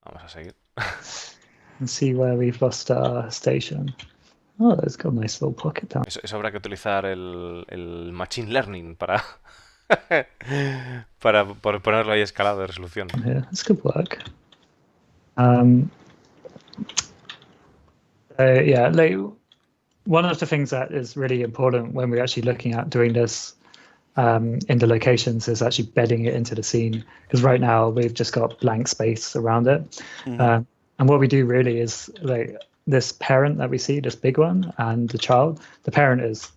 Vamos a seguir. and see where we've lost our station. Oh, it's got a nice little pocket down. Eso habrá que utilizar el Machine Learning para... para ponerlo ahí escalado de resolución. Here, this could work. Yeah, like one of the things that is really important when we're actually looking at doing this in the locations is actually bedding it into the scene. Because right now we've just got blank space around it. And what we do really is like this parent that we see, this big one, and the child. The parent is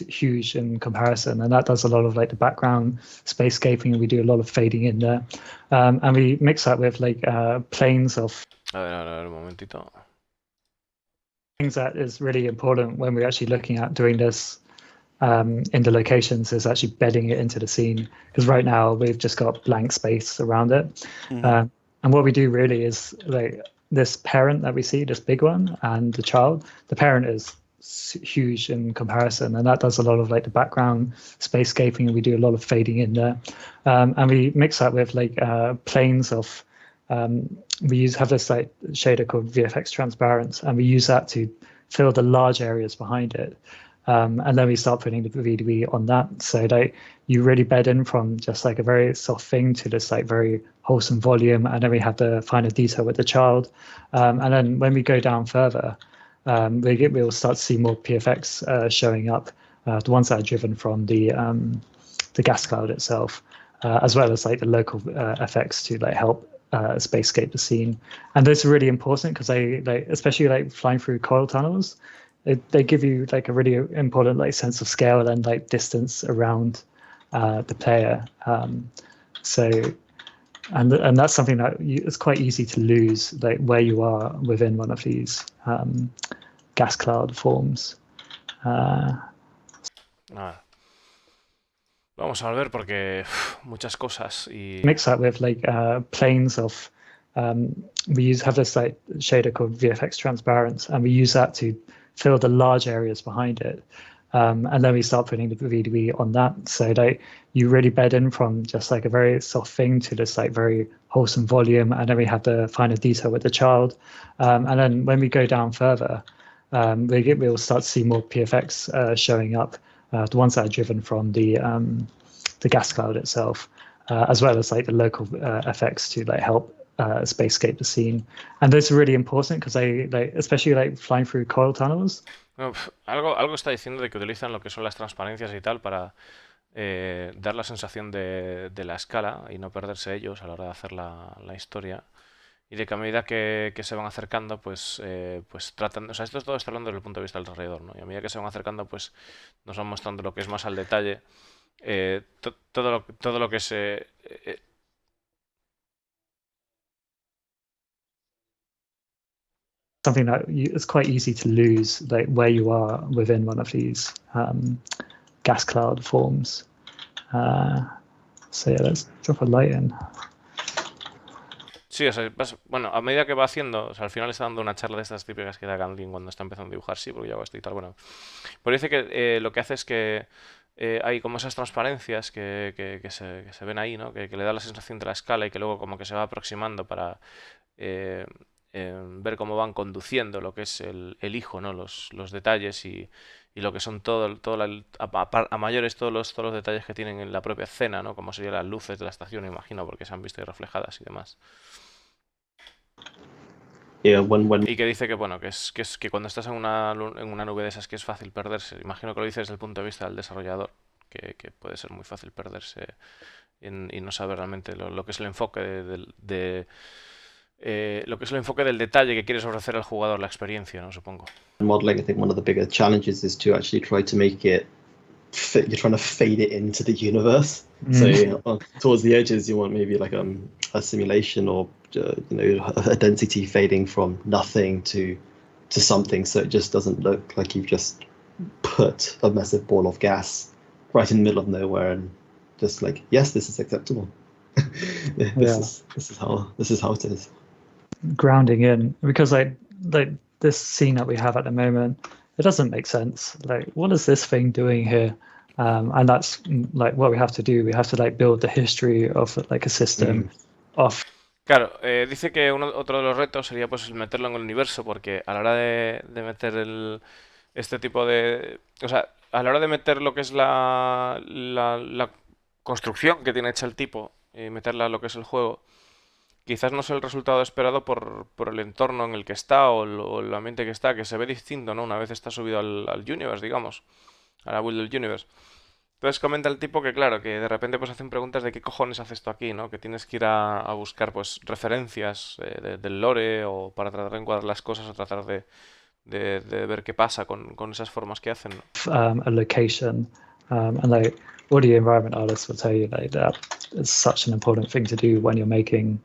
huge in comparison, and that does a lot of like the background spacescaping, and we do a lot of fading in there, and we mix that with like planes of A ver, un momentito. things that is really important when we're actually looking at doing this in the locations is actually bedding it into the scene. Because right now we've just got blank space around it. And what we do really is like this parent that we see, this big one, and the child. The parent is huge in comparison, and that does a lot of like the background spacescaping, and we do a lot of fading in there, and we mix that with like planes of we have this like shader called VFX transparent, and we use that to fill the large areas behind it, and then we start putting the VDB on that, so like you really bed in from just like a very soft thing to this like very wholesome volume, and then we have the finer detail with the child, and then when we go down further, we'll start to see more PFX showing up, the ones that are driven from the gas cloud itself, as well as like the local effects to like help spacescape the scene. And those are really important because they like, especially like flying through coil tunnels, they give you like a really important like sense of scale and like distance around the player. So and that's something that it's quite easy to lose, like where you are within one of these gas cloud forms. Nada. Vamos a volver porque muchas cosas y Mix that with like planes of we have this like shader called VFX transparent, and we use that to fill the large areas behind it, and then we start putting the VDB on that, so like you really bed in from just like a very soft thing to this like very wholesome volume, and then we have the finer detail with the child, and then when we go down further, we'll start to see more PFX showing up, the ones that are driven from the gas cloud itself, as well as like the local effects to like help spacescape the scene. And those are really important because they like, especially like flying through coil tunnels. bueno, algo está diciendo de que utilizan lo que son las transparencias y tal para dar la sensación de la escala y no perderse ellos a la hora de hacer la historia. Y de que a medida que se van acercando, pues tratan. O sea, esto todo está hablando desde el punto de vista del desarrollador, ¿no? Y a medida que se van acercando, pues nos van mostrando lo que es más al detalle. Todo lo que se. Something that it's quite easy to lose, like where you are within one of these gas cloud forms. So yeah, let's drop a light in. Sí, o sea, bueno, a medida que va haciendo, o sea, al final está dando una charla de estas típicas que da Gandhi cuando está empezando a dibujar, sí, porque yo hago esto y tal, bueno. Pero dice que lo que hace es que hay como esas transparencias que se ven ahí, ¿no? Que le da la sensación de la escala y que luego como que se va aproximando para ver cómo van conduciendo lo que es el hijo, ¿no? Los detalles y lo que son a mayores todos los detalles que tienen en la propia escena, ¿no? Como serían las luces de la estación, imagino, porque se han visto ahí reflejadas y demás. Yeah, Y que dice que bueno, que cuando estás en una nube de esas que es fácil perderse. Imagino que lo dice desde el punto de vista del desarrollador, que puede ser muy fácil perderse y no saber realmente lo que es el enfoque lo que es el enfoque del detalle que quieres ofrecer al jugador, la experiencia, ¿no? Supongo. modeling, I think one of the bigger challenges is to actually try to make it fit. You're trying to fade it into the universe. So towards the edges, you want maybe like a simulation or a density fading from nothing to something, so it just doesn't look like you've just put a massive ball of gas right in the middle of nowhere and just like, yes, this is acceptable. This is how it is. Grounding in, because like this scene that we have at the moment, it doesn't make sense. Like, what is this thing doing here? And that's like what we have to do. We have to like build the history of like a system of. Claro, dice que otro de los retos sería pues el meterlo en el universo, porque a la hora de meter este tipo de... O sea, a la hora de meter lo que es la construcción que tiene hecha el tipo y meterla a lo que es el juego, quizás no sea el resultado esperado por el entorno en el que está o el ambiente que está, que se ve distinto, ¿no? Una vez está subido al universe, digamos, a la build del universe. Entonces comenta el tipo que, claro, que de repente pues hacen preguntas de qué cojones haces esto aquí, ¿no? Que tienes que ir a buscar pues referencias del lore o para tratar de encuadrar las cosas o tratar de ver qué pasa con esas formas que hacen, ¿no? A location, and like all the environment artists will tell you like that it's such an important thing to do when you're making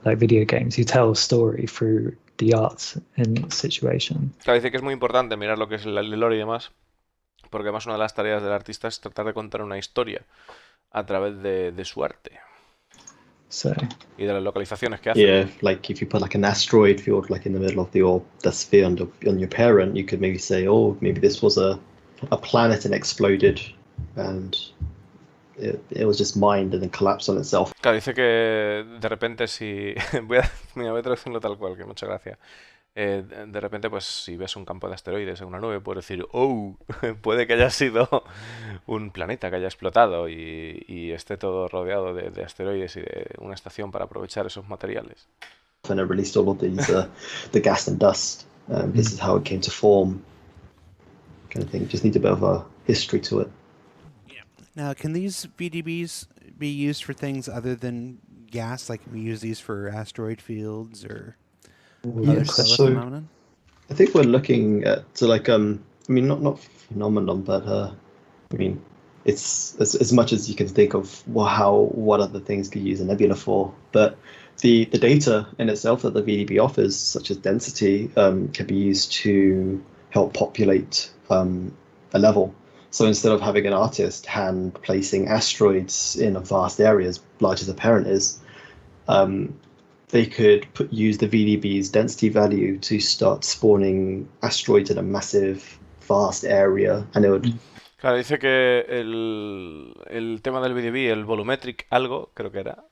like video games. You tell a story through the art in situation. Claro, dice que es muy importante mirar lo que es el lore y demás, porque además una de las tareas del artista es tratar de contar una historia a través de su arte So y de las localizaciones que hace. Yeah, like if you put like an asteroid field like in the middle of the sphere on your parent, you could maybe say, oh, maybe this was a planet and exploded, and it was just mined and then collapsed on itself. Claro, dice que de repente si... Mira, voy a traducirlo tal cual, que mucha gracia. De repente, pues si ves un campo de asteroides en una nube, puedes decir, oh, puede que haya sido un planeta que haya explotado y esté todo rodeado de asteroides y de una estación para aprovechar esos materiales. And it released all of these the gas and dust. This is how it came to form, kind of thing. Just need a bit of a history to it. Now, can these VDBs be used for things other than gas? Like, can we use these for asteroid fields or other Yes, stellar so- phenomenon? I think we're looking at I mean, not phenomenon, but I mean, it's as much as you can think of what other things could use a nebula for. But the data in itself that the VDB offers, such as density, can be used to help populate a level. So instead of having an artist hand placing asteroids in a vast area as large as a parent is, they could use the VDB's density value to start spawning asteroids in a massive, vast area, and it would. Claro, dice que el tema del VDB, el volumetric algo, creo que era,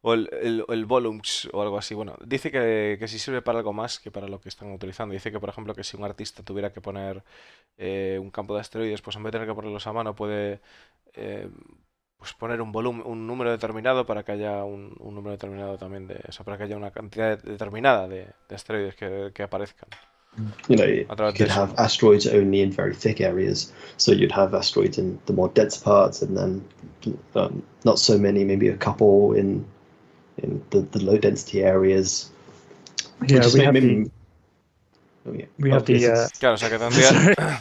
o el volumes o algo así, bueno, dice que sí sirve para algo más que para lo que están utilizando. Dice que, por ejemplo, que si un artista tuviera que poner un campo de asteroides, pues en vez de tener que ponerlos a mano, puede pues poner un volumen, un número determinado para que haya un número determinado también o sea, para que haya una cantidad determinada de asteroides que aparezcan. You could have asteroids only in very thick areas, so you'd have asteroids in the more dense parts, and then not so many, maybe a couple in the low density areas. yeah, we have Claro, o sea que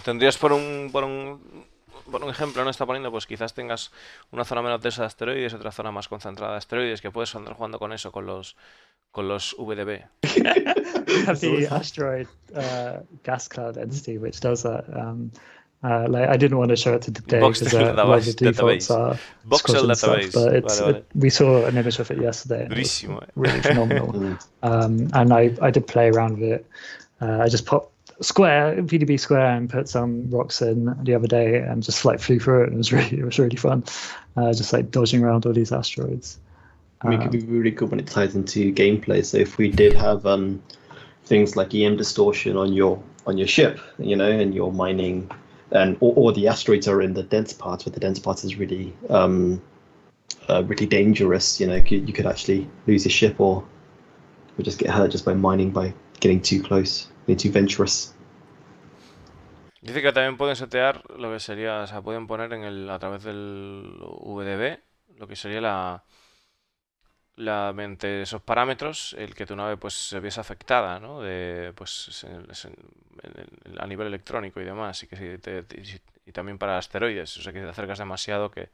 tendrías por un ejemplo, no está poniendo, pues quizás tengas una zona menos densa de asteroides, otra zona más concentrada de asteroides, que puedes andar jugando con eso, con los VDB. we have the asteroid gas cloud entity, which does that. Like I didn't want to show it to today because a lot of the defaults are Voxel stuff, database. but we saw an image of it yesterday. And it's Durísimo, really phenomenal. And I did play around with it. I just popped VDB square and put some rocks in the other day and just like flew through it. And it was really fun. Just like dodging around all these asteroids. I mean, it could be really good when it ties into gameplay. So if we did have things like EM distortion on your ship, and you're mining, and or the asteroids are in the dense parts, where the dense parts is really really dangerous. You could actually lose your ship or just get hurt just by mining by getting too close, being too venturous. Dice que también pueden setear lo que sería, o sea, pueden poner a través del VDB lo que sería mediante esos parámetros el que tu nave pues se viese afectada, ¿no? A nivel electrónico y demás, y también para asteroides, o sea que te acercas demasiado que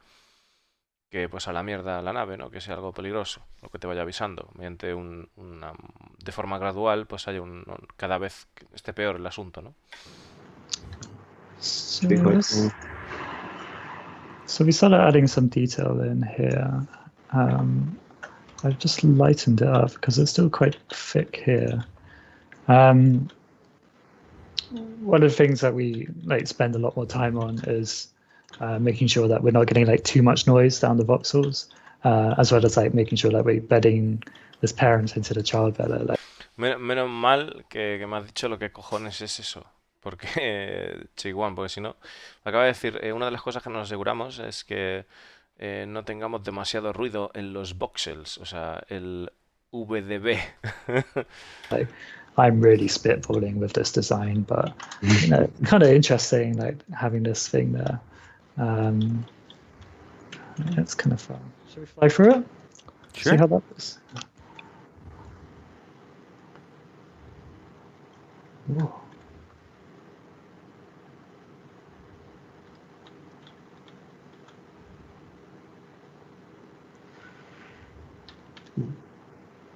pues a la mierda la nave, ¿no? Que sea algo peligroso, lo que te vaya avisando, mediante de forma gradual pues haya cada vez que esté peor el asunto, ¿no? So we started adding some detail in here. I've just lightened it up because it's still quite thick here. One of the things that we spend a lot more time on is making sure that we're not getting too much noise down the voxels, as well as making sure that we're bedding this parent into the child better. Menos mal que me has dicho lo que cojones es eso, porque Chiguan, porque si no, acaba de decir, una de las cosas que nos aseguramos es que no tengamos demasiado ruido en los voxels, o sea, el VDB. I'm really spitballing with this design, but kind of interesting, having this thing there. It's kind of fun. Should we fly through it? Sure. See how that goes. Whoa.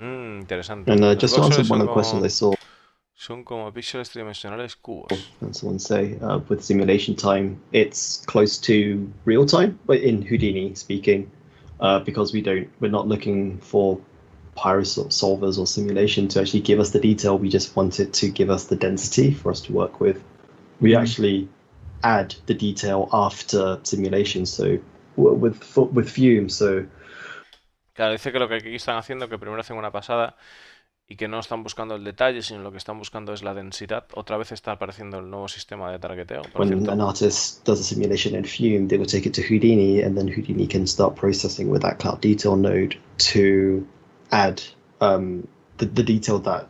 Interesante. And Los just to voxels answer one son of the questions como, I saw, son como píxeles tridimensionales cubos. and someone say with simulation time, it's close to real time, but in Houdini speaking, because we're not looking for solvers or simulation to actually give us the detail. We just want it to give us the density for us to work with. We actually add the detail after simulation, so with Fume. So Claro, dice que lo que aquí están haciendo es que primero hacen una pasada y que no están buscando el detalle, sino lo que están buscando es la densidad. Otra vez está apareciendo el nuevo sistema de targeteo, por when cierto. an artist does a simulation in Fume, they will take it to Houdini, and then Houdini can start processing with that cloud detail node to add the detail that.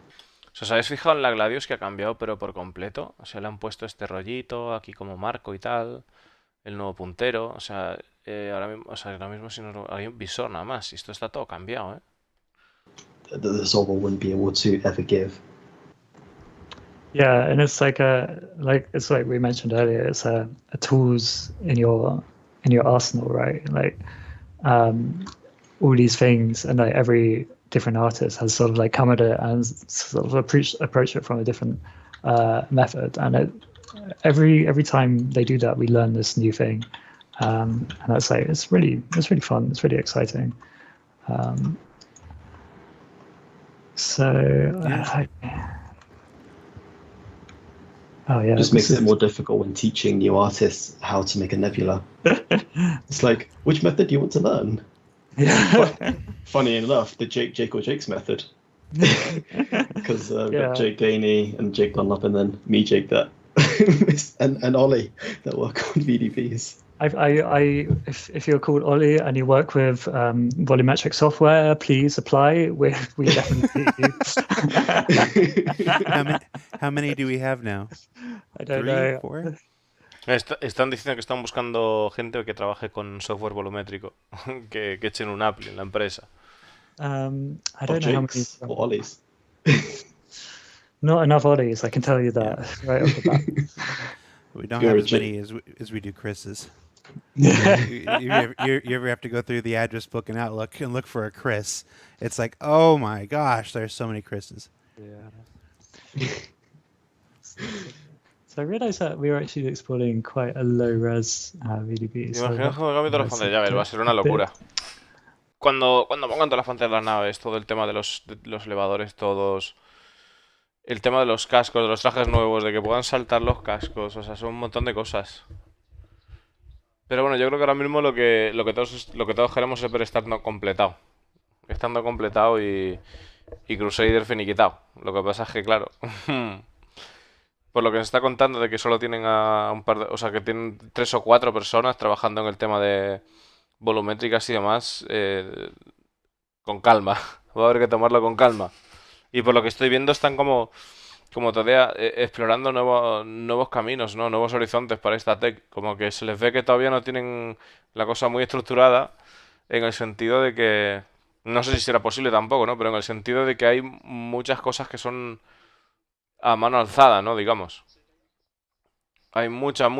¿Os habéis fijado en la Gladius que ha cambiado pero por completo? O sea, le han puesto este rollito aquí como marco y tal, el nuevo puntero, o sea, ahora mismo si no, hay un visor nada más y esto está todo cambiado, ¿eh? The solver wouldn't be able to ever give. Yeah, and it's like it's like we mentioned earlier. It's a tools in your arsenal, right? Like all these things, and like every different artist has sort of like come at it and sort of approach it from a different method. And every time they do that, we learn this new thing, and that's like it's really fun. It's really exciting. Oh yeah, Just makes it more difficult when teaching new artists how to make a nebula. It's like, which method do you want to learn? Yeah. Funny enough, the Jake or Jake's method. Because we've got Jake Daney and Jake Dunlop, and then me, Jake, that and Ollie that work on VDPs. If you're called Ollie and you work with volumetric software, please apply. We definitely need you. How many do we have now? I don't 3, know. 4? Están diciendo que están buscando gente que trabaje con software volumétrico, que echen un appli en la empresa. I don't know how many. Or Ollies. Not enough Ollies, I can tell you that right off the bat. We don't have as many as we do Chris's. you ever have to go through the address book in Outlook and look for a Chris? It's like, oh my gosh, there's so many Chris's. Yeah. So I realized that we were actually exploring quite a low-res VDB. Imaginaos cómo cambia todas las pantallas, ya ves, va a ser una locura. Cuando pongan todas las pantallas de las naves, todo el tema de los elevadores, todos... El tema de los cascos, de los trajes nuevos, de que puedan saltar los cascos, o sea, son un montón de cosas. Pero bueno, yo creo que ahora mismo lo que todos queremos es ver estando completado. Estando completado y Crusader finiquitado. Lo que pasa es que, claro, por lo que se está contando de que solo tienen a un par de... O sea, que tienen 3 o 4 personas trabajando en el tema de volumétricas y demás, con calma. Va a haber que tomarlo con calma. Y por lo que estoy viendo están como todavía explorando nuevos caminos, ¿no? Nuevos horizontes para esta tech. Como que se les ve que todavía no tienen la cosa muy estructurada, en el sentido de que... No sé si será posible tampoco, ¿no? Pero en el sentido de que hay muchas cosas que son a mano alzada, ¿no? Digamos. Hay muchos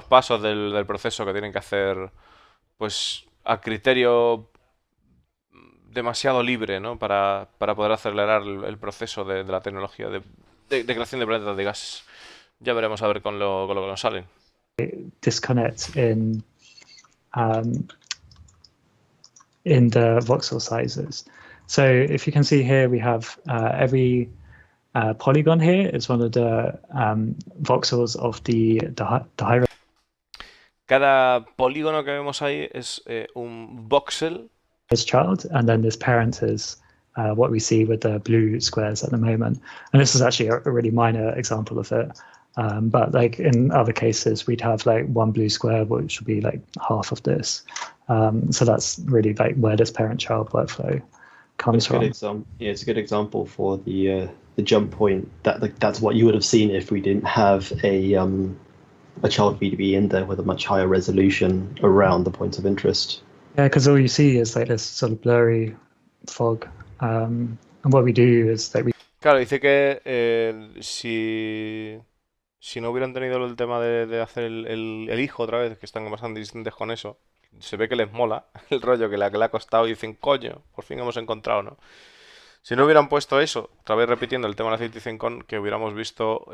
pasos del proceso que tienen que hacer, pues, a criterio demasiado libre, ¿no? Para poder acelerar el proceso de la tecnología de creación de planetas de gases. Ya veremos a ver con lo que nos salen. Disconnect in the voxel sizes. So if you can see here, we have every polygon here is one of the voxels of the high. Cada polígono que vemos ahí es un voxel. This child, and then this parent is what we see with the blue squares at the moment. And this is actually a really minor example of it. But like in other cases, we'd have like one blue square, which would be like half of this. So that's really like where this parent-child workflow comes from. It's a good example for the jump point. That's what you would have seen if we didn't have a a child VDB in there with a much higher resolution around the points of interest. Yeah, because all you see is like this sort of blurry fog. And what we do is that we Claro, dice que si no hubieran tenido el tema de hacer el hijo otra vez, que están bastante distentes con eso, se ve que les mola el rollo que le ha costado y dicen, coño, por fin hemos encontrado, ¿no? Si no hubieran puesto eso, otra vez repitiendo el tema de la CitizenCon, que hubiéramos visto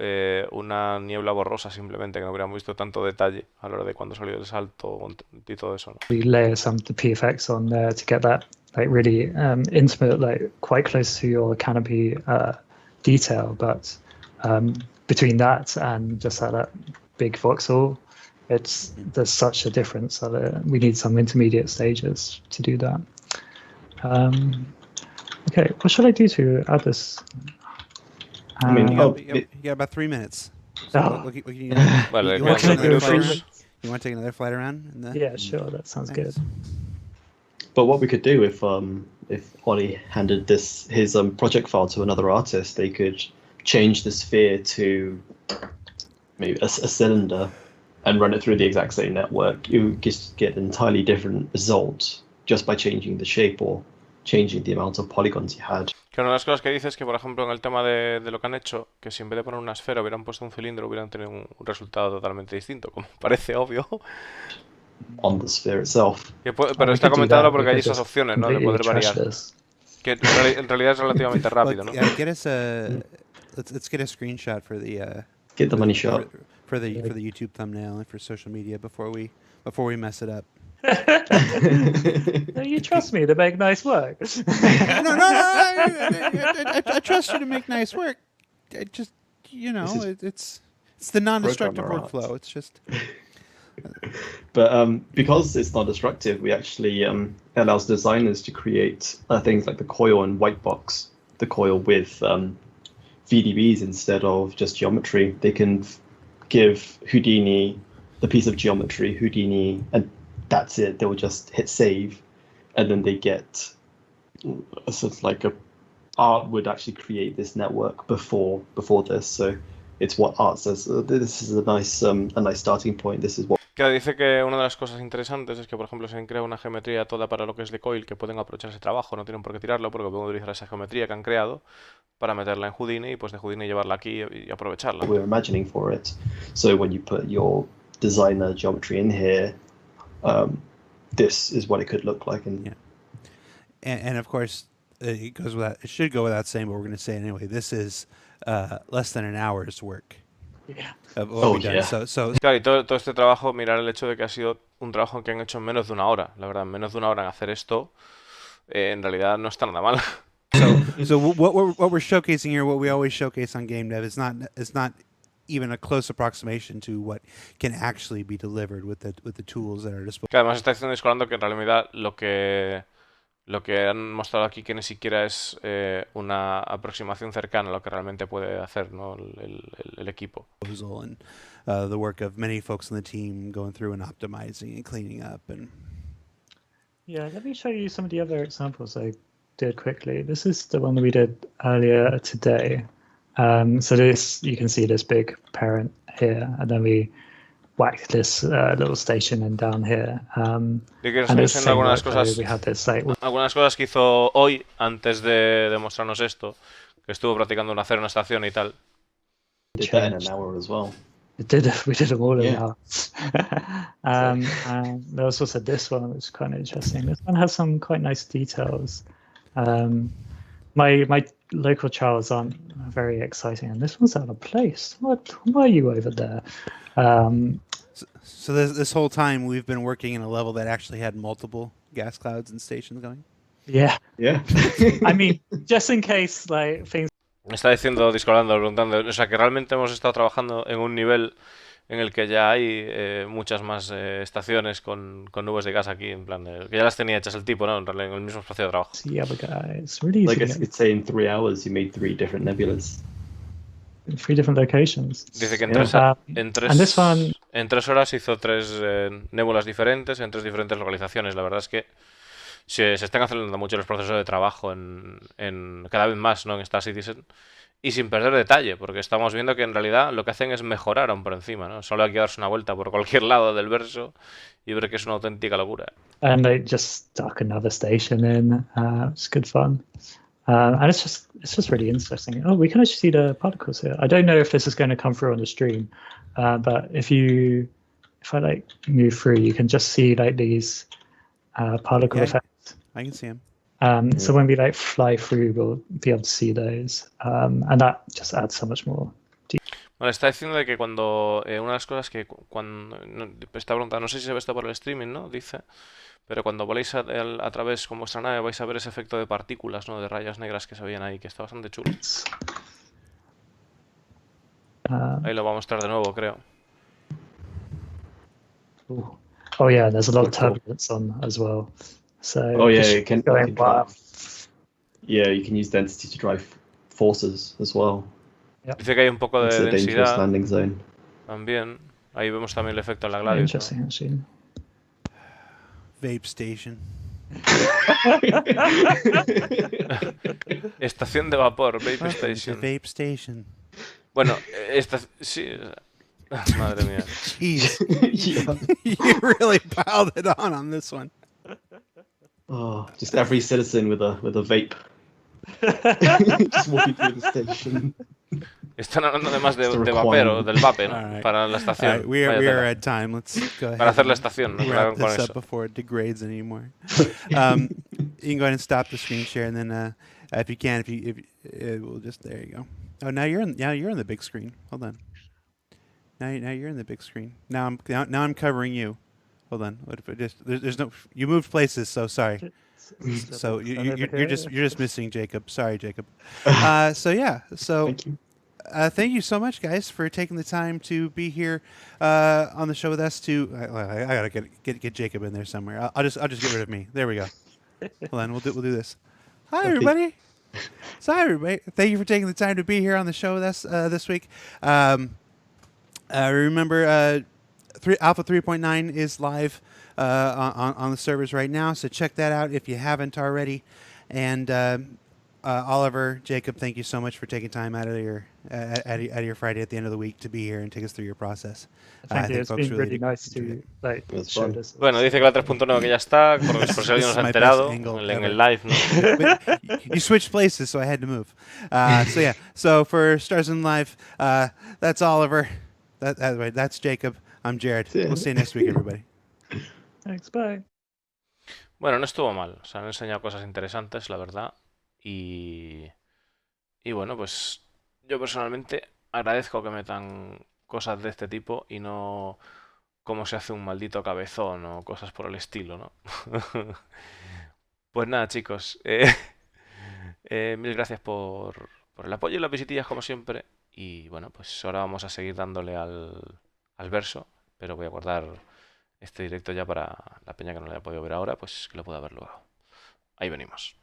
una niebla borrosa simplemente, que no hubiéramos visto tanto detalle a la hora de cuando salió el salto y todo eso, ¿no? layer some of the PFX on there to get that like really intimate, like quite close to your canopy detail. But between that and just that big voxel, there's such a difference that we need some intermediate stages to do that. Okay, what should I do to add this? I mean, You got about 3 minutes. So Oh. what can you, Vale, you quedan want to take 2 another flight minutos. around? You want to take another flight around? Yeah, sure, that sounds good. but what we could do if Ollie handed his project file to another artist, they could change the sphere to maybe a cylinder and run it through the exact same network. You just get an entirely different result just by changing the shape or changing the amount of polygons you had. Que una de las cosas que dice es que, por ejemplo, en el tema de lo que han hecho, que si en vez de poner una esfera hubieran puesto un cilindro, hubieran tenido un resultado totalmente distinto, como parece obvio. On the sphere itself. Pero está comentado porque hay esas opciones, ¿no? De poder variar. This. Que en realidad es relativamente rápido, ¿no? Get us let's get a screenshot for the Get the money shot. for the YouTube thumbnail and for social media before we mess it up. No, you trust me to make nice work. no. I trust you to make nice work. It just, it's the non-destructive Programmer art. workflow. It's just. But because it's not destructive, we actually allows designers to create things like the coil and white box, the coil with VDBs instead of just geometry. They can give Houdini the piece of geometry, Houdini, and that's it. They will just hit save, and then they get sort of like art would actually create this network before this. So it's what art says. This is a nice starting point. This is what. Claro, dice que una de las cosas interesantes es que, por ejemplo, se han creado una geometría toda para lo que es de coil, que pueden aprovechar ese trabajo, no tienen por qué tirarlo, porque pueden utilizar esa geometría que han creado para meterla en Houdini y pues de Houdini llevarla aquí y aprovecharla. We're imagining for it. So when you put your designer geometry in here, this is what it could look like. And of course, it should go without saying, but we're going to say it anyway. This is less than an hour's work. Yeah. Of what we've done. Yeah. So Claro, y todo este trabajo, mirar el hecho de que ha sido un trabajo que han hecho en menos de una hora. La verdad, en menos de una hora en hacer esto, en realidad no está nada mal. So what we're showcasing here, what we always showcase on Gamedev, is not even a close approximation to what can actually be delivered with the tools that are disposable. Que además está diciendo Discolando que en realidad lo que han mostrado aquí que ni siquiera es una aproximación cercana a lo que realmente puede hacer, ¿no? el equipo. And the work of many folks on the team going through and optimizing and cleaning up and. Yeah, let me show you some of the other examples I did quickly. This is the one that we did earlier today. So this, you can see this big parent here, and then we whacked this little station and down here. Yo quiero And it's enseñar same algunas workflow. cosas, We had this like algunas cosas que hizo hoy antes de mostrarnos esto, que estuvo practicando hacer una estación y tal. Did that in an hour as well. we did them all in Yeah. an hour. And there was also this one, which is kind of interesting. This one has some quite nice details. My local trials aren't very exciting, and this one's out of place. What are you over there? So this whole time we've been working in a level that actually had multiple gas clouds and stations going. Yeah, Yeah. I mean, just in case like things. Está diciendo, Discolando, preguntando, o sea que realmente hemos estado trabajando en un nivel en el que ya hay muchas más estaciones con nubes de gas aquí, en plan, que ya las tenía hechas el tipo, ¿no? En el mismo espacio de trabajo. See the other guy. It's really easy. I guess you could say in 3 hours you made 3 different nebulas. In 3 different locations. Dice que And this one, en 3 horas hizo 3 nébulas diferentes en 3 diferentes localizaciones. La verdad es que se están acelerando mucho los procesos de trabajo en cada vez más, ¿no? En Star Citizen. Y sin perder detalle, porque estamos viendo que en realidad lo que hacen es mejorar aún por encima, ¿no? Solo hay que darse una vuelta por cualquier lado del verso y ver que es una auténtica locura. And they just stuck another station in. It's good fun. And it's just really interesting. Oh, we can actually see the particles here. I don't know if this is going to come through on the stream, but if I like move through, you can just see like these particle Yeah. effects. I can see him. So when we like fly through, we'll be able to see those, and that just adds so much more. Bueno, está diciendo de que cuando una de las cosas que cuando está preguntando, no sé si se ve esto por el streaming, ¿no? Dice, pero cuando voléis a través con vuestra nave vais a ver ese efecto de partículas, ¿no? De rayas negras que se veían ahí, que está bastante chulo. Ahí lo va a mostrar de nuevo, creo. Oh yeah, there's a lot of Cool. turbulence on as well. So Oh yeah, the you ship's can going wild. yeah, you can use density to drive forces as well. Dice que hay un poco It's de a dangerous densidad landing zone. también. Ahí vemos también el efecto en la Very Gladius, ¿no? interesting, actually. Vape station. Estación de vapor, Vape Welcome to Station. Vape station. Bueno, esta sí. Madre mía. Jeez. Yeah. You really piled it on this one. Oh, just every citizen with a vape. Just walking through the station. Están hablando además de, It's the de vapero, requirement. del vape, ¿no? All right. Para la All estación. right, we Vaya are tela. at time. Let's go ahead. Para hacer la and estación, ¿no? Que la wrap hagan con this eso. up before it degrades anymore. You can go ahead and stop the screen share, and then if you can, we'll just there you go. Oh, now you're in the big screen. Hold on. Now you're in the big screen. Now I'm covering you. Hold on. What if I just there's no you moved places, so sorry. So you're just missing Jacob. Sorry, Jacob. So yeah. So Thank you. thank you so much, guys, for taking the time to be here on the show with us. I gotta get Jacob in there somewhere. I'll just get rid of me. There we go. Hold on. We'll do this. Hi, everybody. So hi, everybody. Thank you for taking the time to be here on the show with us this week. Remember, Alpha 3.9 is live on the servers right now, so check that out if you haven't already. And Oliver, Jacob, thank you so much for taking time out of your Friday at the end of the week to be here and take us through your process. Thank you. think It's folks been really really nice to enjoyed it. like That's show fun. this. Bueno, dice que la 3.9 que ya está, por si alguien This no is se ha my enterado best angle en el ever. live, ¿no? But you switched places, so I had to move. So yeah, so for Stars in Live, that's Oliver. That's Jacob. I'm Jared. See ya. We'll see you next week, everybody. Thanks. Bye. Bueno, no estuvo mal. O sea, han enseñado cosas interesantes, la verdad. Y bueno, pues yo personalmente agradezco que metan cosas de este tipo y no cómo se hace un maldito cabezón o cosas por el estilo, ¿no? Pues nada, chicos. Mil gracias por el apoyo y las visitillas, como siempre. Y bueno, pues ahora vamos a seguir dándole al verso. Pero voy a guardar este directo ya para la peña que no lo haya podido ver ahora, pues que lo pueda ver luego. Ahí venimos.